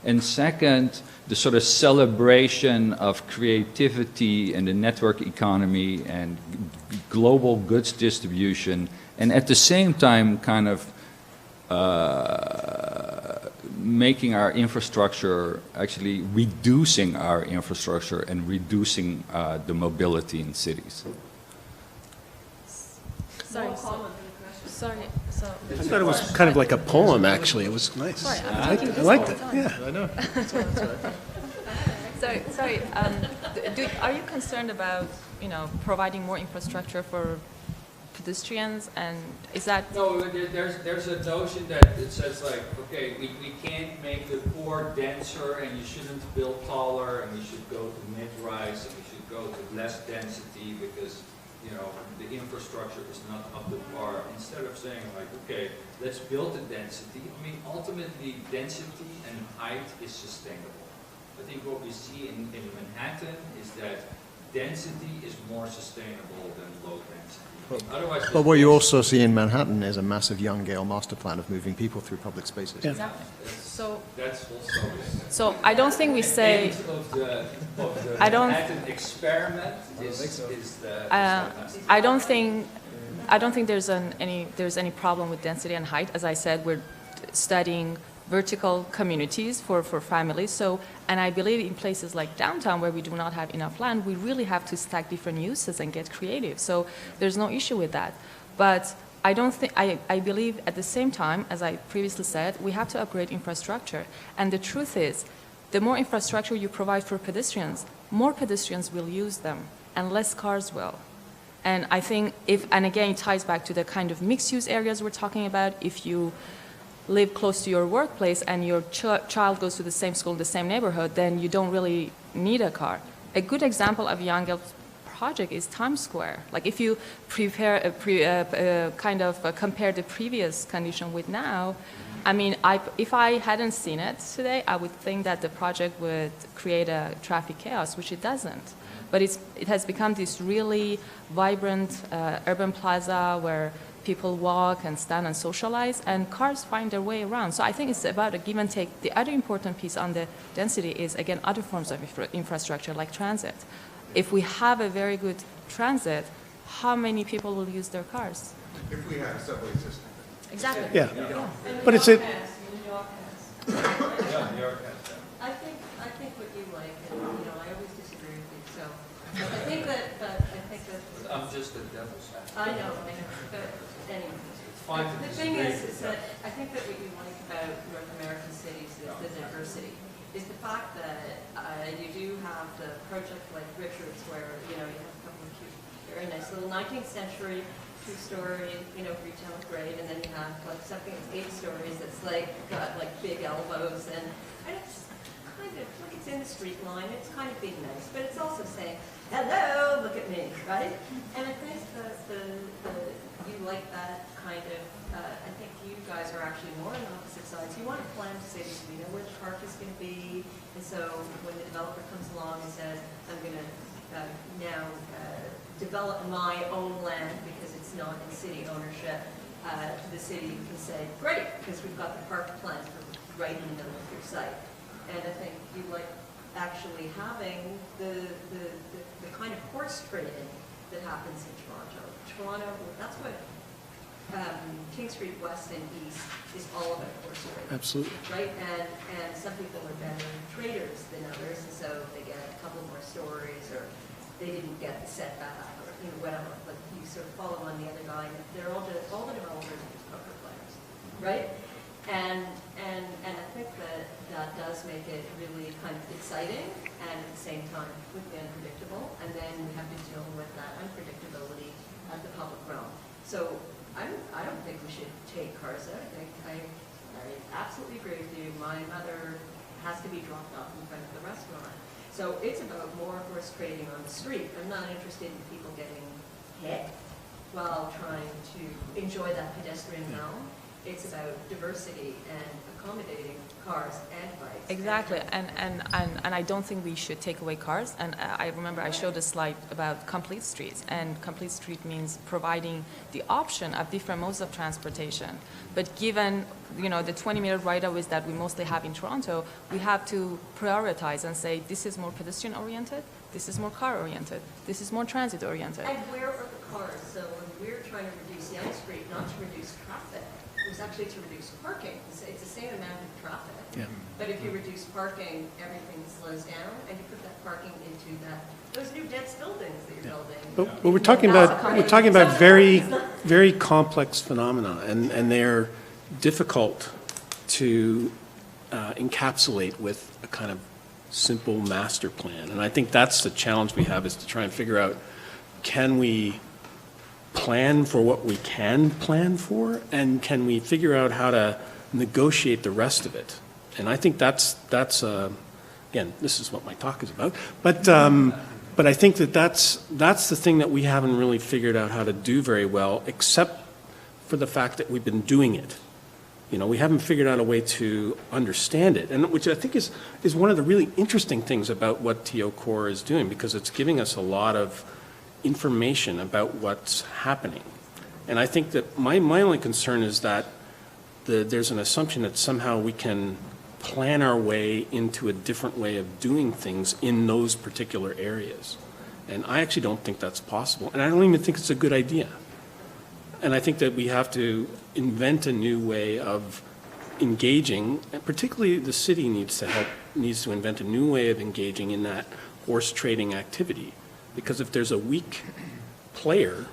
And second, the sort of celebration of creativity and the network economy and global goods distribution, and at the same time kind of making our infrastructure, actually reducing our infrastructure and reducing the mobility in cities. Sorry. I thought it was kind of like a poem, actually. It was nice. Sorry, I liked it. Yeah. I know. Sorry. Are you concerned about, providing more infrastructure for pedestrians, and is that? No, there's a notion that it says like, okay, we can't make the core denser, and you shouldn't build taller, and we should go to mid-rise, and we should go to less density because, you know, the infrastructure is not up to par. Instead of saying like, okay, let's build the density. I mean, ultimately, density and height is sustainable. I think what we see in Manhattan is that density is more sustainable than low density. Otherwise, But what you also see in Manhattan is a massive young Gale master plan of moving people through public spaces. Yeah. Exactly. So, that's also so I don't think we say. end of the I don't- Manhattan experiment is the. I don't think there's any problem with density and height. As I said, we're studying vertical communities for families. So, and I believe in places like downtown where we do not have enough land, we really have to stack different uses and get creative. So there's no issue with that. But I don't think, I believe at the same time, as I previously said, we have to upgrade infrastructure. And the truth is, the more infrastructure you provide for pedestrians, more pedestrians will use them and less cars will. And I think and again, it ties back to the kind of mixed-use areas we're talking about. If you live close to your workplace and your child goes to the same school, the same neighborhood, then you don't really need a car. A good example of Young Gale project is Times Square. Like if you compare the previous condition with now, I mean, if I hadn't seen it today, I would think that the project would create a traffic chaos, which it doesn't. But it has become this really vibrant urban plaza where people walk and stand and socialize, and cars find their way around. So I think it's about a give and take. The other important piece on the density is, again, other forms of infrastructure like transit. If we have a very good transit, how many people will use their cars? If we have a subway system. Exactly. Yeah. But it's a, I think what you like, and I always disagree with you. So I think that I'm just a devil's advocate. I know. But anyway, Fine to the thing disagree. is that I think that what you like about North American cities is the diversity. Is the fact that you do have the project like Richards, where you have a couple of cute, very nice little 19th century two-story, retail grade, and then you have like something that's 8 stories that's like got like big elbows, and it's kind of like it's in the street line. It's kind of being nice, but it's also saying, "Hello, look at me," right? And I think that you like that kind of. I think you guys are actually more on the opposite sides. You want to plan cities, we know where the park is going to be, and so when the developer comes along and says, "I'm going to now develop my own land because it's not in city ownership," the city can say, "Great, because we've got the park plan for right in the middle of your site." And I think you like actually having the kind of horse trading that happens in Toronto. Toronto, that's what King Street West and East is all about horse trading. absolutely. Right, and some people are better traders than others, and so they get a couple more stories, or they didn't get the setback, or whatever. But you sort of follow on the other guy, and they're all the developers are just poker players, right? And I think that does make it really kind of exciting, and at the same time completely unpredictable. And then we have to deal with that unpredictability at the public realm. So I don't think we should take cars out. I absolutely agree with you. My mother has to be dropped off in front of the restaurant. So it's about more horse trading on the street. I'm not interested in people getting hit while trying to enjoy that pedestrian realm. It's about diversity and accommodating cars and bikes. Exactly, and I don't think we should take away cars. And I remember I showed a slide about complete streets, and complete street means providing the option of different modes of transportation. But given the 20-minute right-of-ways that we mostly have in Toronto, we have to prioritize and say this is more pedestrian-oriented, this is more car-oriented, this is more transit-oriented. And where are the cars? So when we're trying to reduce Yonge Street, not to reduce traffic, it was actually to reduce parking. It's the same amount of traffic. Yeah. But if you reduce parking, everything slows down, and you put that parking into those new dense buildings that you're building. But we're talking about very, very complex phenomena, and they're difficult to encapsulate with a kind of simple master plan. And I think that's the challenge we have, is to try and figure out, can we plan for what we can plan for, and can we figure out how to negotiate the rest of it? And I think that's again, this is what my talk is about, but I think that's the thing that we haven't really figured out how to do very well, except for the fact that we've been doing it. You know, we haven't figured out a way to understand it, and which I think is one of the really interesting things about what TOcore is doing, because it's giving us a lot of information about what's happening. And I think that my only concern is that there's an assumption that somehow we can plan our way into a different way of doing things in those particular areas. And I actually don't think that's possible, and I don't even think it's a good idea. And I think that we have to invent a new way of engaging, and particularly the city needs to invent a new way of engaging in that horse trading activity. Because if there's a weak player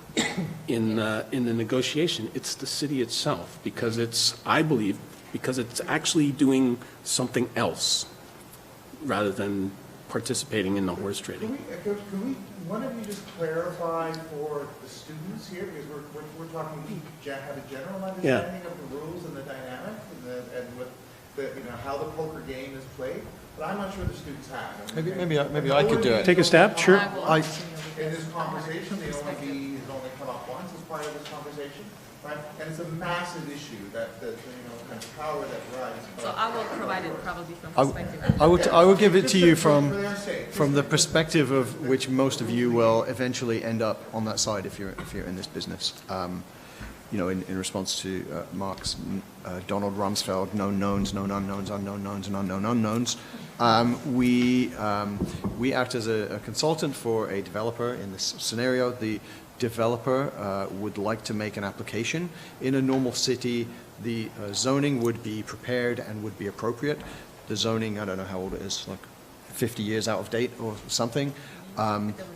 in the negotiation, it's the city itself, because I believe, because it's actually doing something else rather than participating in the horse trading. Can we, one of you just clarify for the students here, because we're talking, we have a general understanding of the rules and the dynamic and what how the poker game is played, but I'm not sure the students have. Maybe I could do it. Take a stab, sure. In this conversation, the OMB has only come up once as part of this conversation, right? And it's a massive issue that kind of power that rides. So I will provide it probably from perspective. I will give it to you from the perspective of which most of you will eventually end up on that side if you're in this business. In response to Mark's Donald Rumsfeld, known knowns, known unknowns, unknown knowns, and unknown unknowns. We act as a consultant for a developer in this scenario. The developer would like to make an application. In a normal city, the zoning would be prepared and would be appropriate. The zoning, I don't know how old it is, like 50 years out of date or something.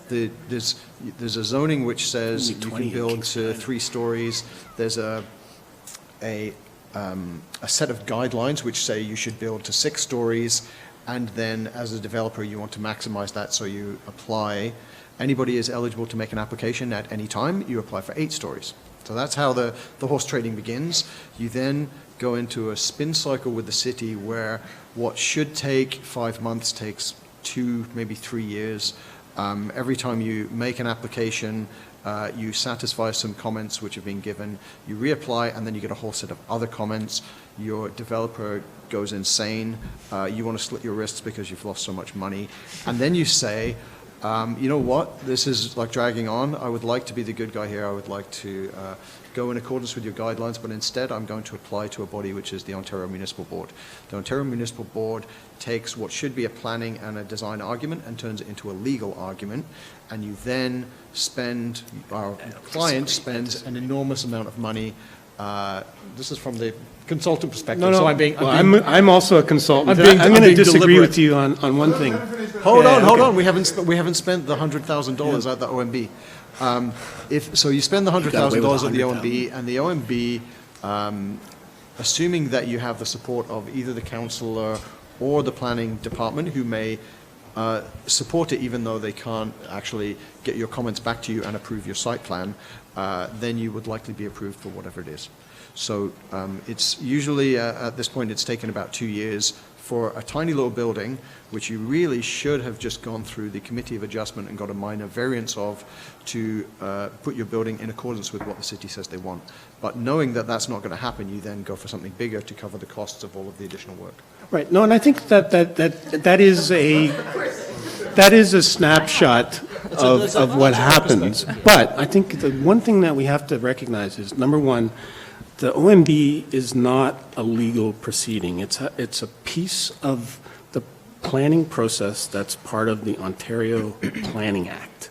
There's a zoning which says you can build to 3 stories. There's a set of guidelines which say you should build to 6 stories, and then as a developer you want to maximize that, so you apply. Anybody is eligible to make an application at any time. You apply for 8 stories. So that's how the horse trading begins. You then go into a spin cycle with the city where what should take 5 months takes 2, maybe 3 years. Every time you make an application, you satisfy some comments which have been given, you reapply, and then you get a whole set of other comments. Your developer goes insane. You want to slit your wrists because you've lost so much money. And then you say, you know what, this is like dragging on. I would like to be the good guy here. I would like to go in accordance with your guidelines, but instead I'm going to apply to a body which is the Ontario Municipal Board. The Ontario Municipal Board takes what should be a planning and a design argument and turns it into a legal argument, and you then our client spends an enormous amount of money. This is from the consultant perspective, No. so I'm also a consultant. I'm going to disagree with you on one thing. Hold on. We haven't spent the $100,000 at the OMB. So you spend the $100,000 at the OMB, and the OMB, assuming that you have the support of either the councillor or the planning department, who may support it even though they can't actually get your comments back to you and approve your site plan, then you would likely be approved for whatever it is. So it's usually, at this point, it's taken about 2 years for a tiny little building, which you really should have just gone through the Committee of Adjustment and got a minor variance of, to put your building in accordance with what the city says they want. But knowing that that's not going to happen, you then go for something bigger to cover the costs of all of the additional work. Right. No, and I think that is a snapshot of what happens. But I think the one thing that we have to recognize is, number one, the OMB is not a legal proceeding. It's a piece of the planning process that's part of the Ontario Planning Act.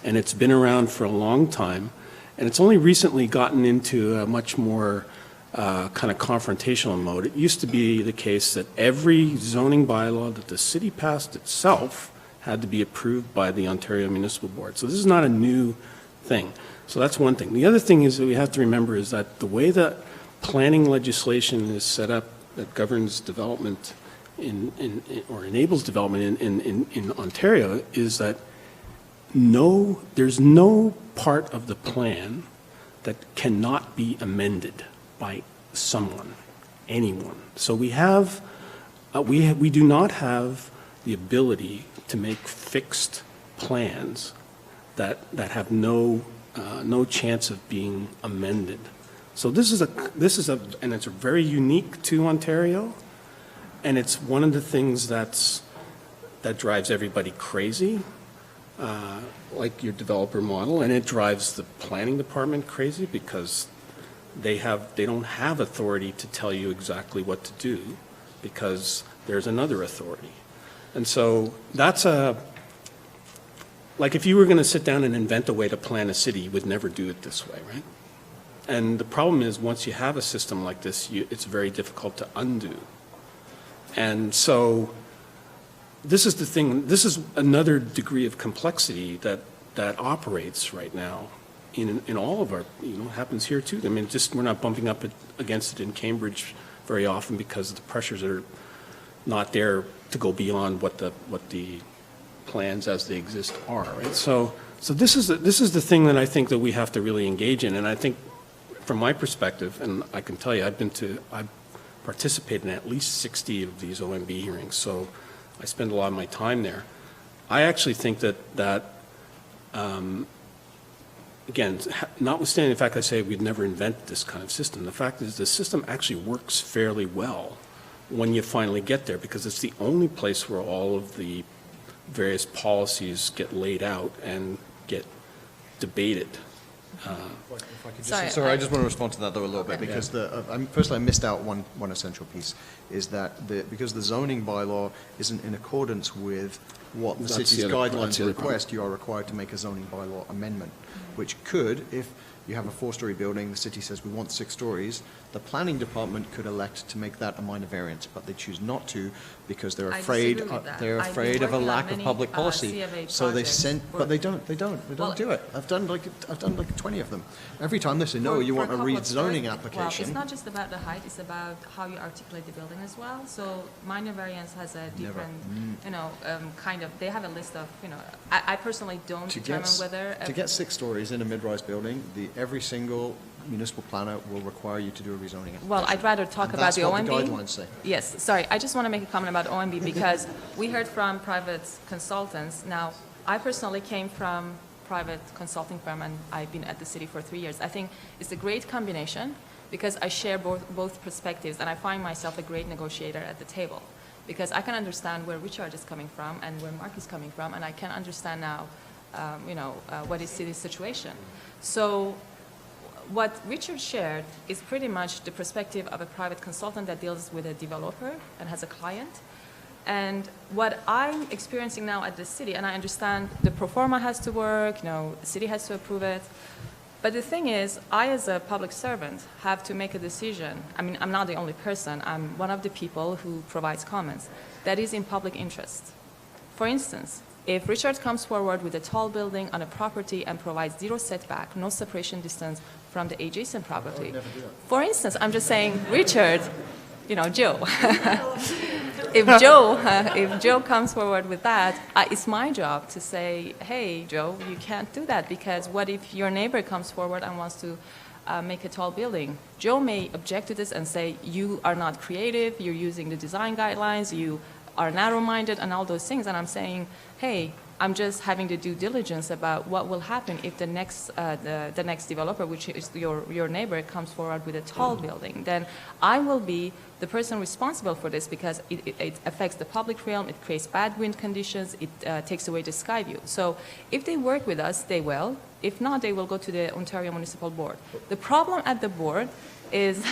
And it's been around for a long time, and it's only recently gotten into a much more kind of confrontational mode. It used to be the case that every zoning bylaw that the city passed itself had to be approved by the Ontario Municipal Board. So this is not a new thing. So that's one thing. The other thing is that we have to remember is that the way that planning legislation is set up that governs development or enables development in Ontario is that there's no part of the plan that cannot be amended by someone, anyone. So we have, we do not have the ability to make fixed plans that have no chance of being amended. So this is and it's very unique to Ontario, and it's one of the things that drives everybody crazy, like your developer model, and it drives the planning department crazy because they don't have authority to tell you exactly what to do because there's another authority. And so that's like if you were going to sit down and invent a way to plan a city, you would never do it this way, right? And the problem is once you have a system like this, it's very difficult to undo. And so this is the thing, this is another degree of complexity that operates right now in all of our, happens here too. I mean, we're not bumping up against it in Cambridge very often because the pressures are not there to go beyond what the plans as they exist are, right? So this is the thing that I think that we have to really engage in, and I think from my perspective, and I can tell you, I've participated in at least 60 of these OMB hearings, so I spend a lot of my time there. I actually think that again, notwithstanding the fact I say we'd never invent this kind of system, the fact is the system actually works fairly well when you finally get there because it's the only place where all of the various policies get laid out and get debated. If I could just, I just want to respond to that though a little bit because firstly I missed out one essential piece is that because the zoning bylaw isn't in accordance with what the city's guidelines request, you are required to make a zoning bylaw amendment, which could, if you have a 4-story building, the city says we want 6 stories, the planning department could elect to make that a minor variance, but they choose not to because they're afraid of a lack of public policy. So they send, but they don't do it. I've done like 20 of them. Every time they say no, you want a rezoning application. Well, it's not just about the height; it's about how you articulate the building as well. So minor variance has a different, kind of. They have a list of, I personally don't determine whether to get 6 stories in a mid-rise building, every single municipal planner will require you to do a rezoning application. Well, I'd rather talk about the OMB. That's what the guidelines say. Yes, sorry, I just want to make a comment about OMB because we heard from private consultants. Now, I personally came from private consulting firm and I've been at the city for 3 years. I think it's a great combination because I share both perspectives and I find myself a great negotiator at the table because I can understand where Richard is coming from and where Mark is coming from and I can understand now, what is city's situation. So what Richard shared is pretty much the perspective of a private consultant that deals with a developer and has a client. And what I'm experiencing now at the city, and I understand the pro forma has to work, the city has to approve it. But the thing is, I as a public servant have to make a decision. I mean, I'm not the only person. I'm one of the people who provides comments. That is in public interest. For instance, if Richard comes forward with a tall building on a property and provides 0 setback, no separation distance from the adjacent property. For instance, I'm just saying, Richard, Joe. If Joe comes forward with that, it's my job to say, hey, Joe, you can't do that because what if your neighbor comes forward and wants to make a tall building? Joe may object to this and say, you are not creative, you're using the design guidelines, you are narrow-minded and all those things. And I'm saying, hey, I'm just having the due diligence about what will happen if the next developer, which is your neighbor, comes forward with a tall building. Then I will be the person responsible for this because it affects the public realm, it creates bad wind conditions, it takes away the sky view. So if they work with us, they will. If not, they will go to the Ontario Municipal Board. The problem at the board is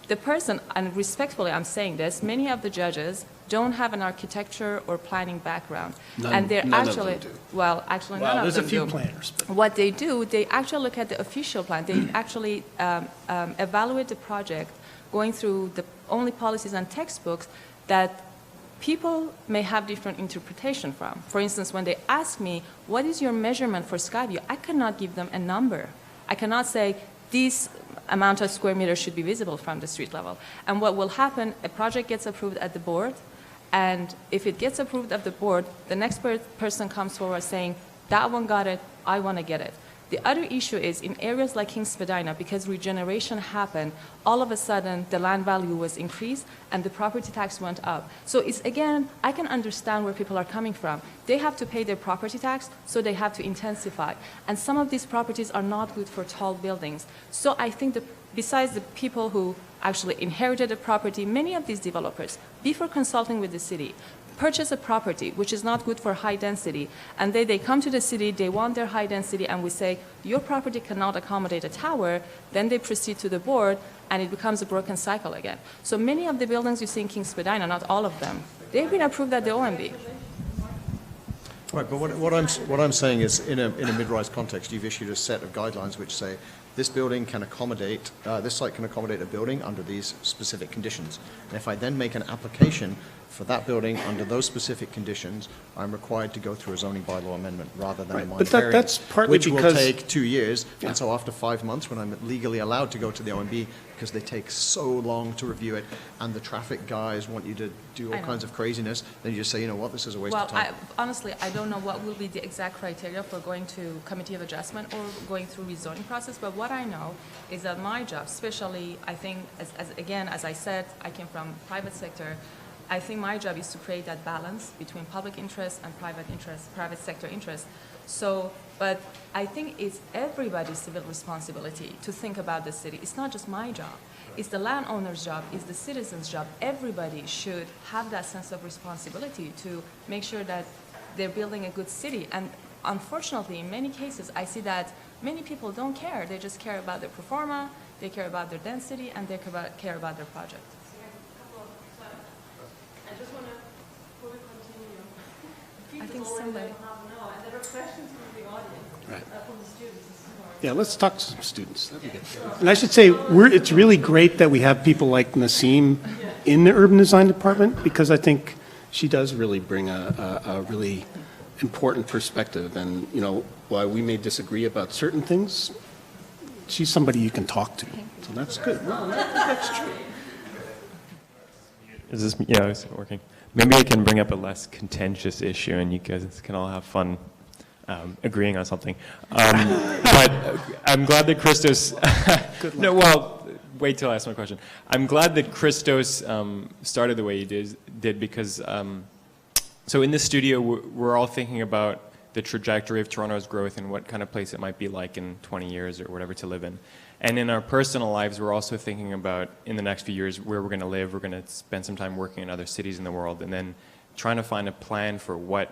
the person, and respectfully I'm saying this, many of the judges don't have an architecture or planning background. And they're actually, none of them do. Well, actually none of them do. There's a few planners. But what they do, they actually look at the official plan. They actually evaluate the project going through the only policies and textbooks that people may have different interpretation from. For instance, when they ask me, what is your measurement for sky view? I cannot give them a number. I cannot say, this amount of square meters should be visible from the street level. And what will happen, a project gets approved at the board, and if it gets approved at the board, the next person comes forward saying, that one got it, I want to get it. The other issue is in areas like King Spadina, because regeneration happened, all of a sudden the land value was increased and the property tax went up. So it's, again, I can understand where people are coming from. They have to pay their property tax, so they have to intensify. And some of these properties are not good for tall buildings. So I think that besides the people who actually inherited the property, many of these developers, before consulting with the city, purchase a property which is not good for high density, and they come to the city, they want their high density, and we say, your property cannot accommodate a tower, then they proceed to the board, and it becomes a broken cycle again. So many of the buildings you see in King Spadina, not all of them, they've been approved at the OMB. Right, but what I'm saying is, in a mid-rise context, you've issued a set of guidelines which say this building can accommodate, this site can accommodate a building under these specific conditions. And if I then make an application for that building under those specific conditions, I'm required to go through a zoning bylaw amendment rather than a minor variance, that's partly which will because- take 2 years. Yeah. And so after 5 months, when I'm legally allowed to go to the OMB, because they take so long to review it, and the traffic guys want you to do I all know. kinds of craziness, then you just say, you know what, this is a waste Well, of time. honestly, I don't know what will be the exact criteria for going to Committee of Adjustment or going through rezoning process, but what I know is that my job, especially, I think, as I said, I came from private sector, I think my job is to create that balance between public interest and private sector interest. So, but I think it's everybody's civil responsibility to think about the city. It's not just my job. It's the landowner's job. It's the citizen's job. Everybody should have that sense of responsibility to make sure that they're building a good city. And unfortunately, in many cases, I see that many people don't care. They just care about their pro forma, they care about their density, and they care about their project. I just want to, before we continue, I think somebody. and there are questions from the audience, Right. from the students. Yeah, let's talk to some students. That'd be good. And I should say, it's really great that we have people like Nasim in the urban design department, because I think she does really bring a really important perspective. And, you know, while we may disagree about certain things, she's somebody you can talk to. So that's good. No, that's true. Is this, yeah, is it working? Maybe I can bring up a less contentious issue and you guys can all have fun agreeing on something. But I'm glad that Christos, no, well, wait till I ask my question. I'm glad that Christos started the way he did because, so in this studio, we're all thinking about the trajectory of Toronto's growth and what kind of place it might be like in 20 years or whatever to live in. And in our personal lives, we're also thinking about, in the next few years, where we're going to live. We're going to spend some time working in other cities in the world, and then trying to find a plan for what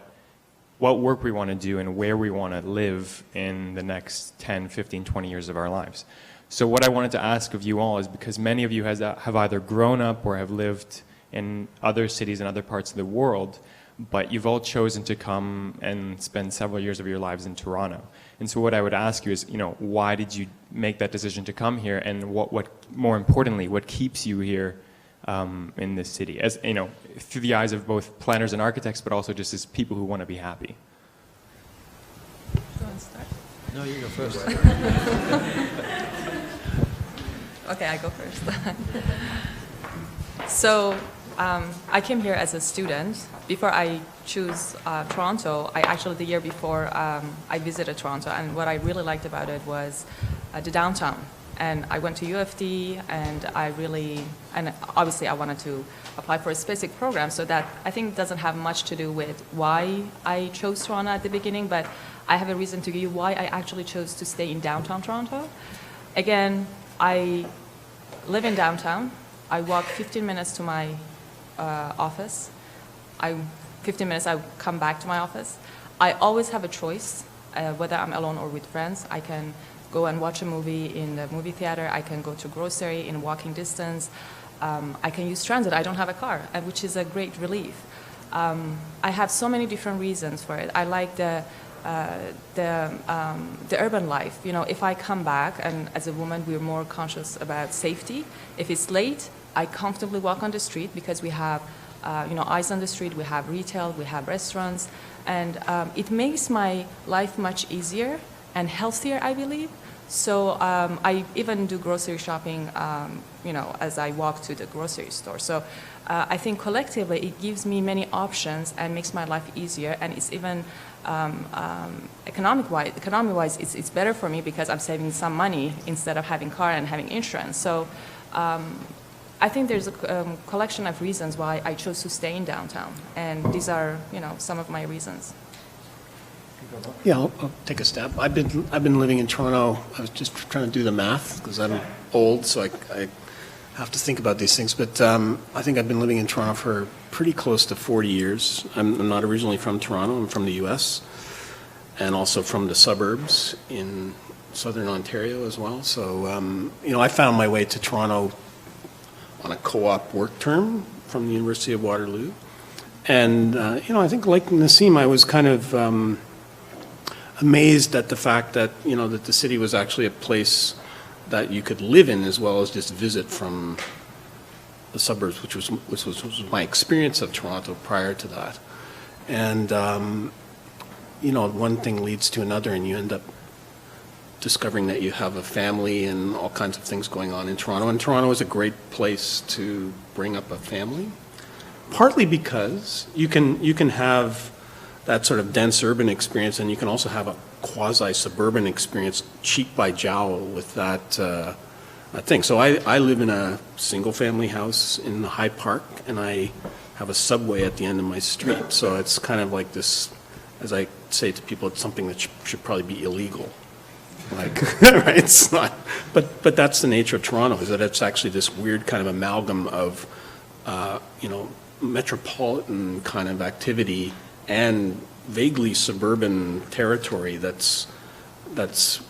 work we want to do and where we want to live in the next 10, 15, 20 years of our lives. So what I wanted to ask of you all is, because many of you have either grown up or have lived in other cities in other parts of the world, but you've all chosen to come and spend several years of your lives in Toronto. And so what I would ask you is, you know, why did you make that decision to come here, and what more importantly, what keeps you here in this city, as you know, through the eyes of both planners and architects, but also just as people who want to be happy. Do you want to start? No, you go first. Okay, I go first. So I came here as a student. Before I choose Toronto, the year before, I visited Toronto, and what I really liked about it was the downtown. And I went to U of T, and obviously I wanted to apply for a specific program, so that I think doesn't have much to do with why I chose Toronto at the beginning, but I have a reason to give you why I actually chose to stay in downtown Toronto. Again, I live in downtown. I walk 15 minutes to my office. 15 minutes, I come back to my office. I always have a choice, whether I'm alone or with friends. I can go and watch a movie in the movie theater. I can go to grocery in walking distance. I can use transit. I don't have a car, which is a great relief. I have so many different reasons for it. I like the urban life. You know, if I come back, and as a woman, we're more conscious about safety. If it's late, I comfortably walk on the street because we have eyes on the street, we have retail, we have restaurants, and it makes my life much easier and healthier, I believe. So I even do grocery shopping, as I walk to the grocery store. So I think collectively it gives me many options and makes my life easier. And it's even economic-wise, it's better for me because I'm saving some money instead of having car and having insurance. So I think there's a collection of reasons why I chose to stay in downtown. And these are, some of my reasons. Yeah, I'll take a stab. I've been living in Toronto. I was just trying to do the math because I'm old, so I have to think about these things. But I think I've been living in Toronto for pretty close to 40 years. I'm not originally from Toronto. I'm from the U.S. and also from the suburbs in southern Ontario as well. So I found my way to Toronto on a co-op work term from the University of Waterloo, and I think like Nasim, I was kind of amazed at the fact that that the city was actually a place that you could live in as well as just visit from the suburbs, which was my experience of Toronto prior to that. And one thing leads to another, and you end up discovering that you have a family and all kinds of things going on in Toronto. And Toronto is a great place to bring up a family, partly because you can have that sort of dense urban experience, and you can also have a quasi-suburban experience, cheek by jowl with that thing. So I live in a single-family house in the High Park, and I have a subway at the end of my street. So it's kind of like this, as I say to people, it's something that should probably be illegal. Right? It's not, but that's the nature of Toronto, is that it's actually this weird kind of amalgam of, metropolitan kind of activity and vaguely suburban territory that's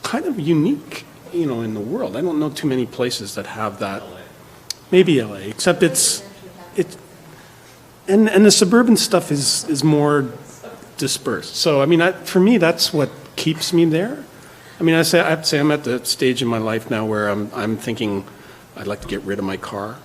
kind of unique, in the world. I don't know too many places that have that. Maybe LA, except and the suburban stuff is more dispersed. So for me, that's what keeps me there. I have to say I'm at the stage in my life now where I'm thinking I'd like to get rid of my car.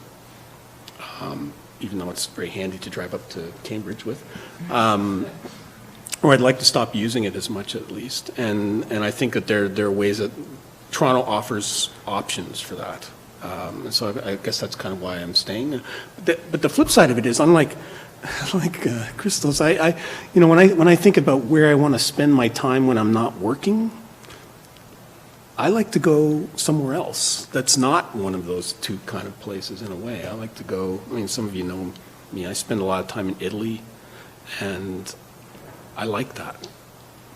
Even though it's very handy to drive up to Cambridge with. Or I'd like to stop using it as much at least. And I think that there are ways that Toronto offers options for that. So I guess that's kind of why I'm staying. But the flip side of it is, unlike Crystal's, when I think about where I want to spend my time when I'm not working, I like to go somewhere else that's not one of those two kind of places in a way. I like to go, some of you know me, I spend a lot of time in Italy, and I like that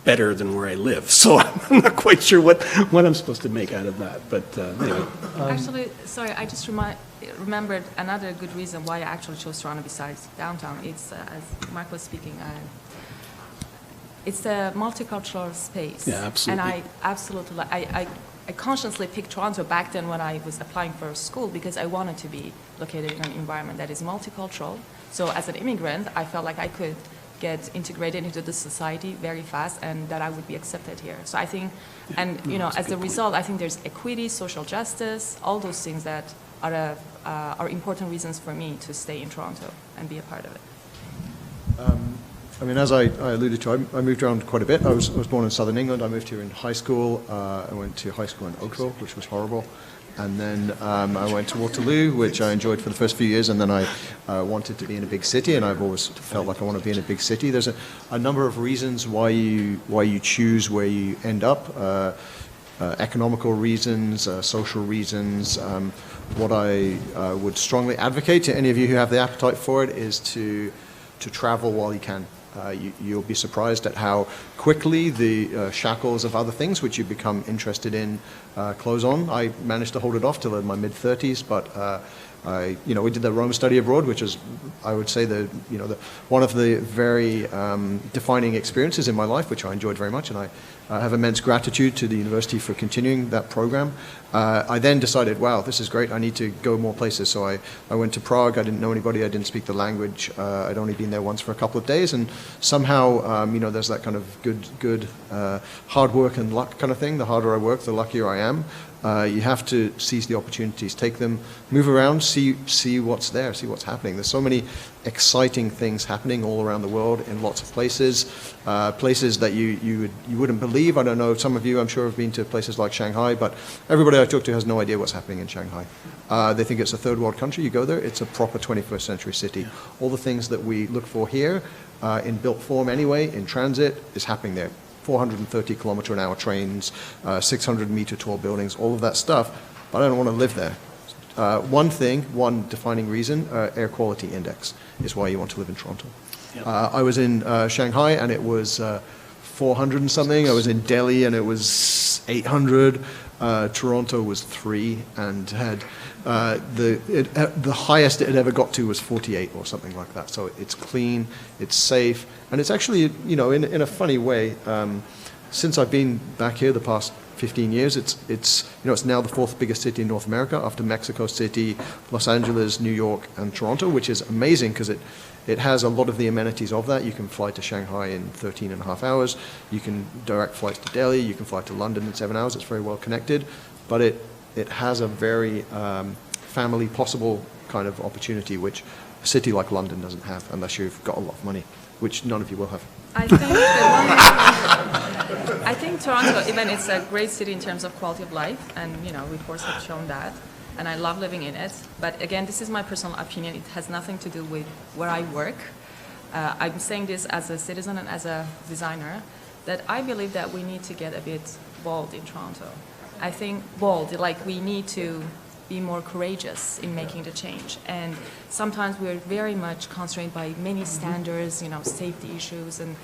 better than where I live. So I'm not quite sure what I'm supposed to make out of that. But anyway. Actually, sorry, I just remembered another good reason why I actually chose Toronto besides downtown. It's, as Mark was speaking, it's a multicultural space. Yeah, absolutely. And I absolutely, I consciously picked Toronto back then when I was applying for school because I wanted to be located in an environment that is multicultural. So as an immigrant, I felt like I could get integrated into the society very fast and that I would be accepted here. So I think, as a result, I think there's equity, social justice, all those things that are important reasons for me to stay in Toronto and be a part of it. As I alluded to, I moved around quite a bit. I was born in southern England. I moved here in high school. I went to high school in Oakville, which was horrible. And then I went to Waterloo, which I enjoyed for the first few years. And then I wanted to be in a big city, and I've always felt like I want to be in a big city. There's a number of reasons why you choose where you end up. Economical reasons, social reasons. What I would strongly advocate to any of you who have the appetite for it is to travel while you can. You'll be surprised at how quickly the shackles of other things which you become interested in close on. I managed to hold it off till in my mid-30s, but we did the Rome study abroad, which is, I would say, one of the very defining experiences in my life, which I enjoyed very much, and I have immense gratitude to the university for continuing that program. I then decided, wow, this is great, I need to go more places. So I went to Prague. I didn't know anybody, I didn't speak the language. I'd only been there once for a couple of days, and somehow, there's that kind of good hard work and luck kind of thing. The harder I work, the luckier I am. You have to seize the opportunities, take them, move around, see what's there, see what's happening. There's so many exciting things happening all around the world in lots of places, places that you wouldn't believe. I don't know, some of you I'm sure have been to places like Shanghai, but everybody I talk to has no idea what's happening in Shanghai. They think it's a third world country. You go there, it's a proper 21st century city. All the things that we look for here, in built form anyway, in transit, is happening there. 430 kilometer an hour trains, 600 meter tall buildings, all of that stuff, but I don't want to live there. One defining reason, air quality index, is why you want to live in Toronto. Yep. I was in Shanghai and it was 400 and something. I was in Delhi and it was 800. Toronto was 3 and had the highest it had ever got to was 48 or something like that. So it's clean, it's safe, and it's actually, you know, in a funny way, since I've been back here the past 15 years, it's now the 4th biggest city in North America after Mexico City, Los Angeles, New York, and Toronto, which is amazing because it has a lot of the amenities of that. You can fly to Shanghai in 13 and a half hours. You can direct flights to Delhi. You can fly to London in 7 hours. It's very well connected. But it has a very family possible kind of opportunity, which a city like London doesn't have unless you've got a lot of money, which none of you will have. I think Toronto, even it's a great city in terms of quality of life, and reports have shown that. And I love living in it. But again, this is my personal opinion. It has nothing to do with where I work. I'm saying this as a citizen and as a designer, that I believe that we need to get a bit bold in Toronto. I think bold, like we need to be more courageous in making the change. And sometimes we're very much constrained by many standards, safety issues. And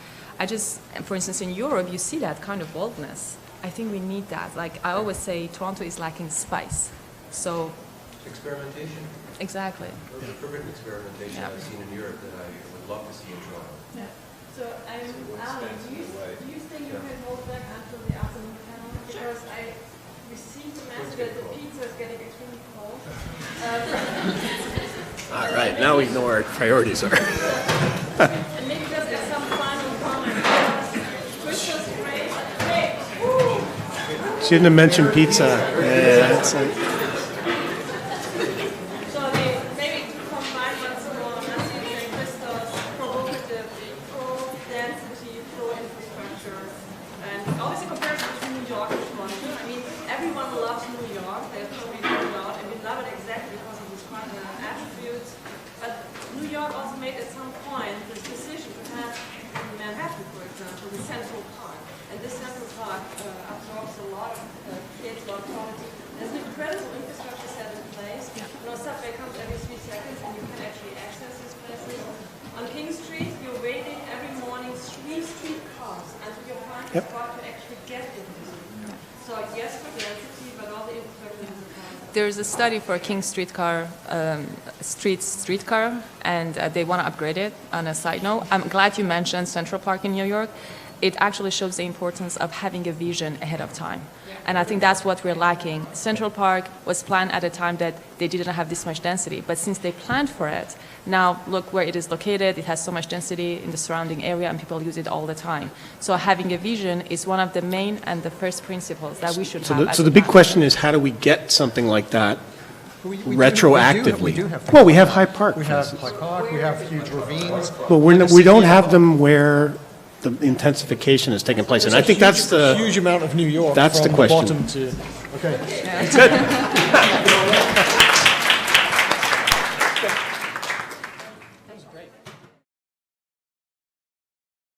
for instance, in Europe, you see that kind of boldness. I think we need that. Like I always say, Toronto is lacking spice. So experimentation. Exactly. Those are perfect experimentation I've seen in Europe that I would love to see in Toronto. Yeah. So Alan, do you think you can hold back until the afternoon panel? Because I received a message that the pizza is getting extremely cold. All right, now we know where our priorities are. And maybe just get some final comments. Crystal's great. Hey, woo! She didn't mention pizza. Yeah, that's So maybe to combine once more Nasim and Crystal's provocative pro-density, pro-infrastructure, and always a comparison between New York and Toronto. I mean, everyone loves New York. They've probably no doubt, and we love it exactly because of these quite attributes. But New York also made at some point this decision to have Manhattan, for example, the Central Park. And this Central Park absorbs a lot of kids, a lot of quality. There's an incredible infrastructure set in place. Subway comes every 3 seconds and you can actually access these places. On King Street, you're waiting every morning 3 streetcars until your parking spot to actually get into the street. So yes, for density, but all the infrastructure is a There's a study for King streetcar, streetcar, and they want to upgrade it. On a side note, I'm glad you mentioned Central Park in New York. It actually shows the importance of having a vision ahead of time. And I think that's what we're lacking. Central Park was planned at a time that they didn't have this much density. But since they planned for it, now look where it is located. It has so much density in the surrounding area and people use it all the time. So having a vision is one of the main and the first principles that we should have. So the big question is, how do we get something like that retroactively? We do have well, we have High Park. We have High Park, we have huge ravines. But we don't have them where the intensification is taking place. And I think that's the huge amount of New York that's from the question. Bottom to, okay. Good.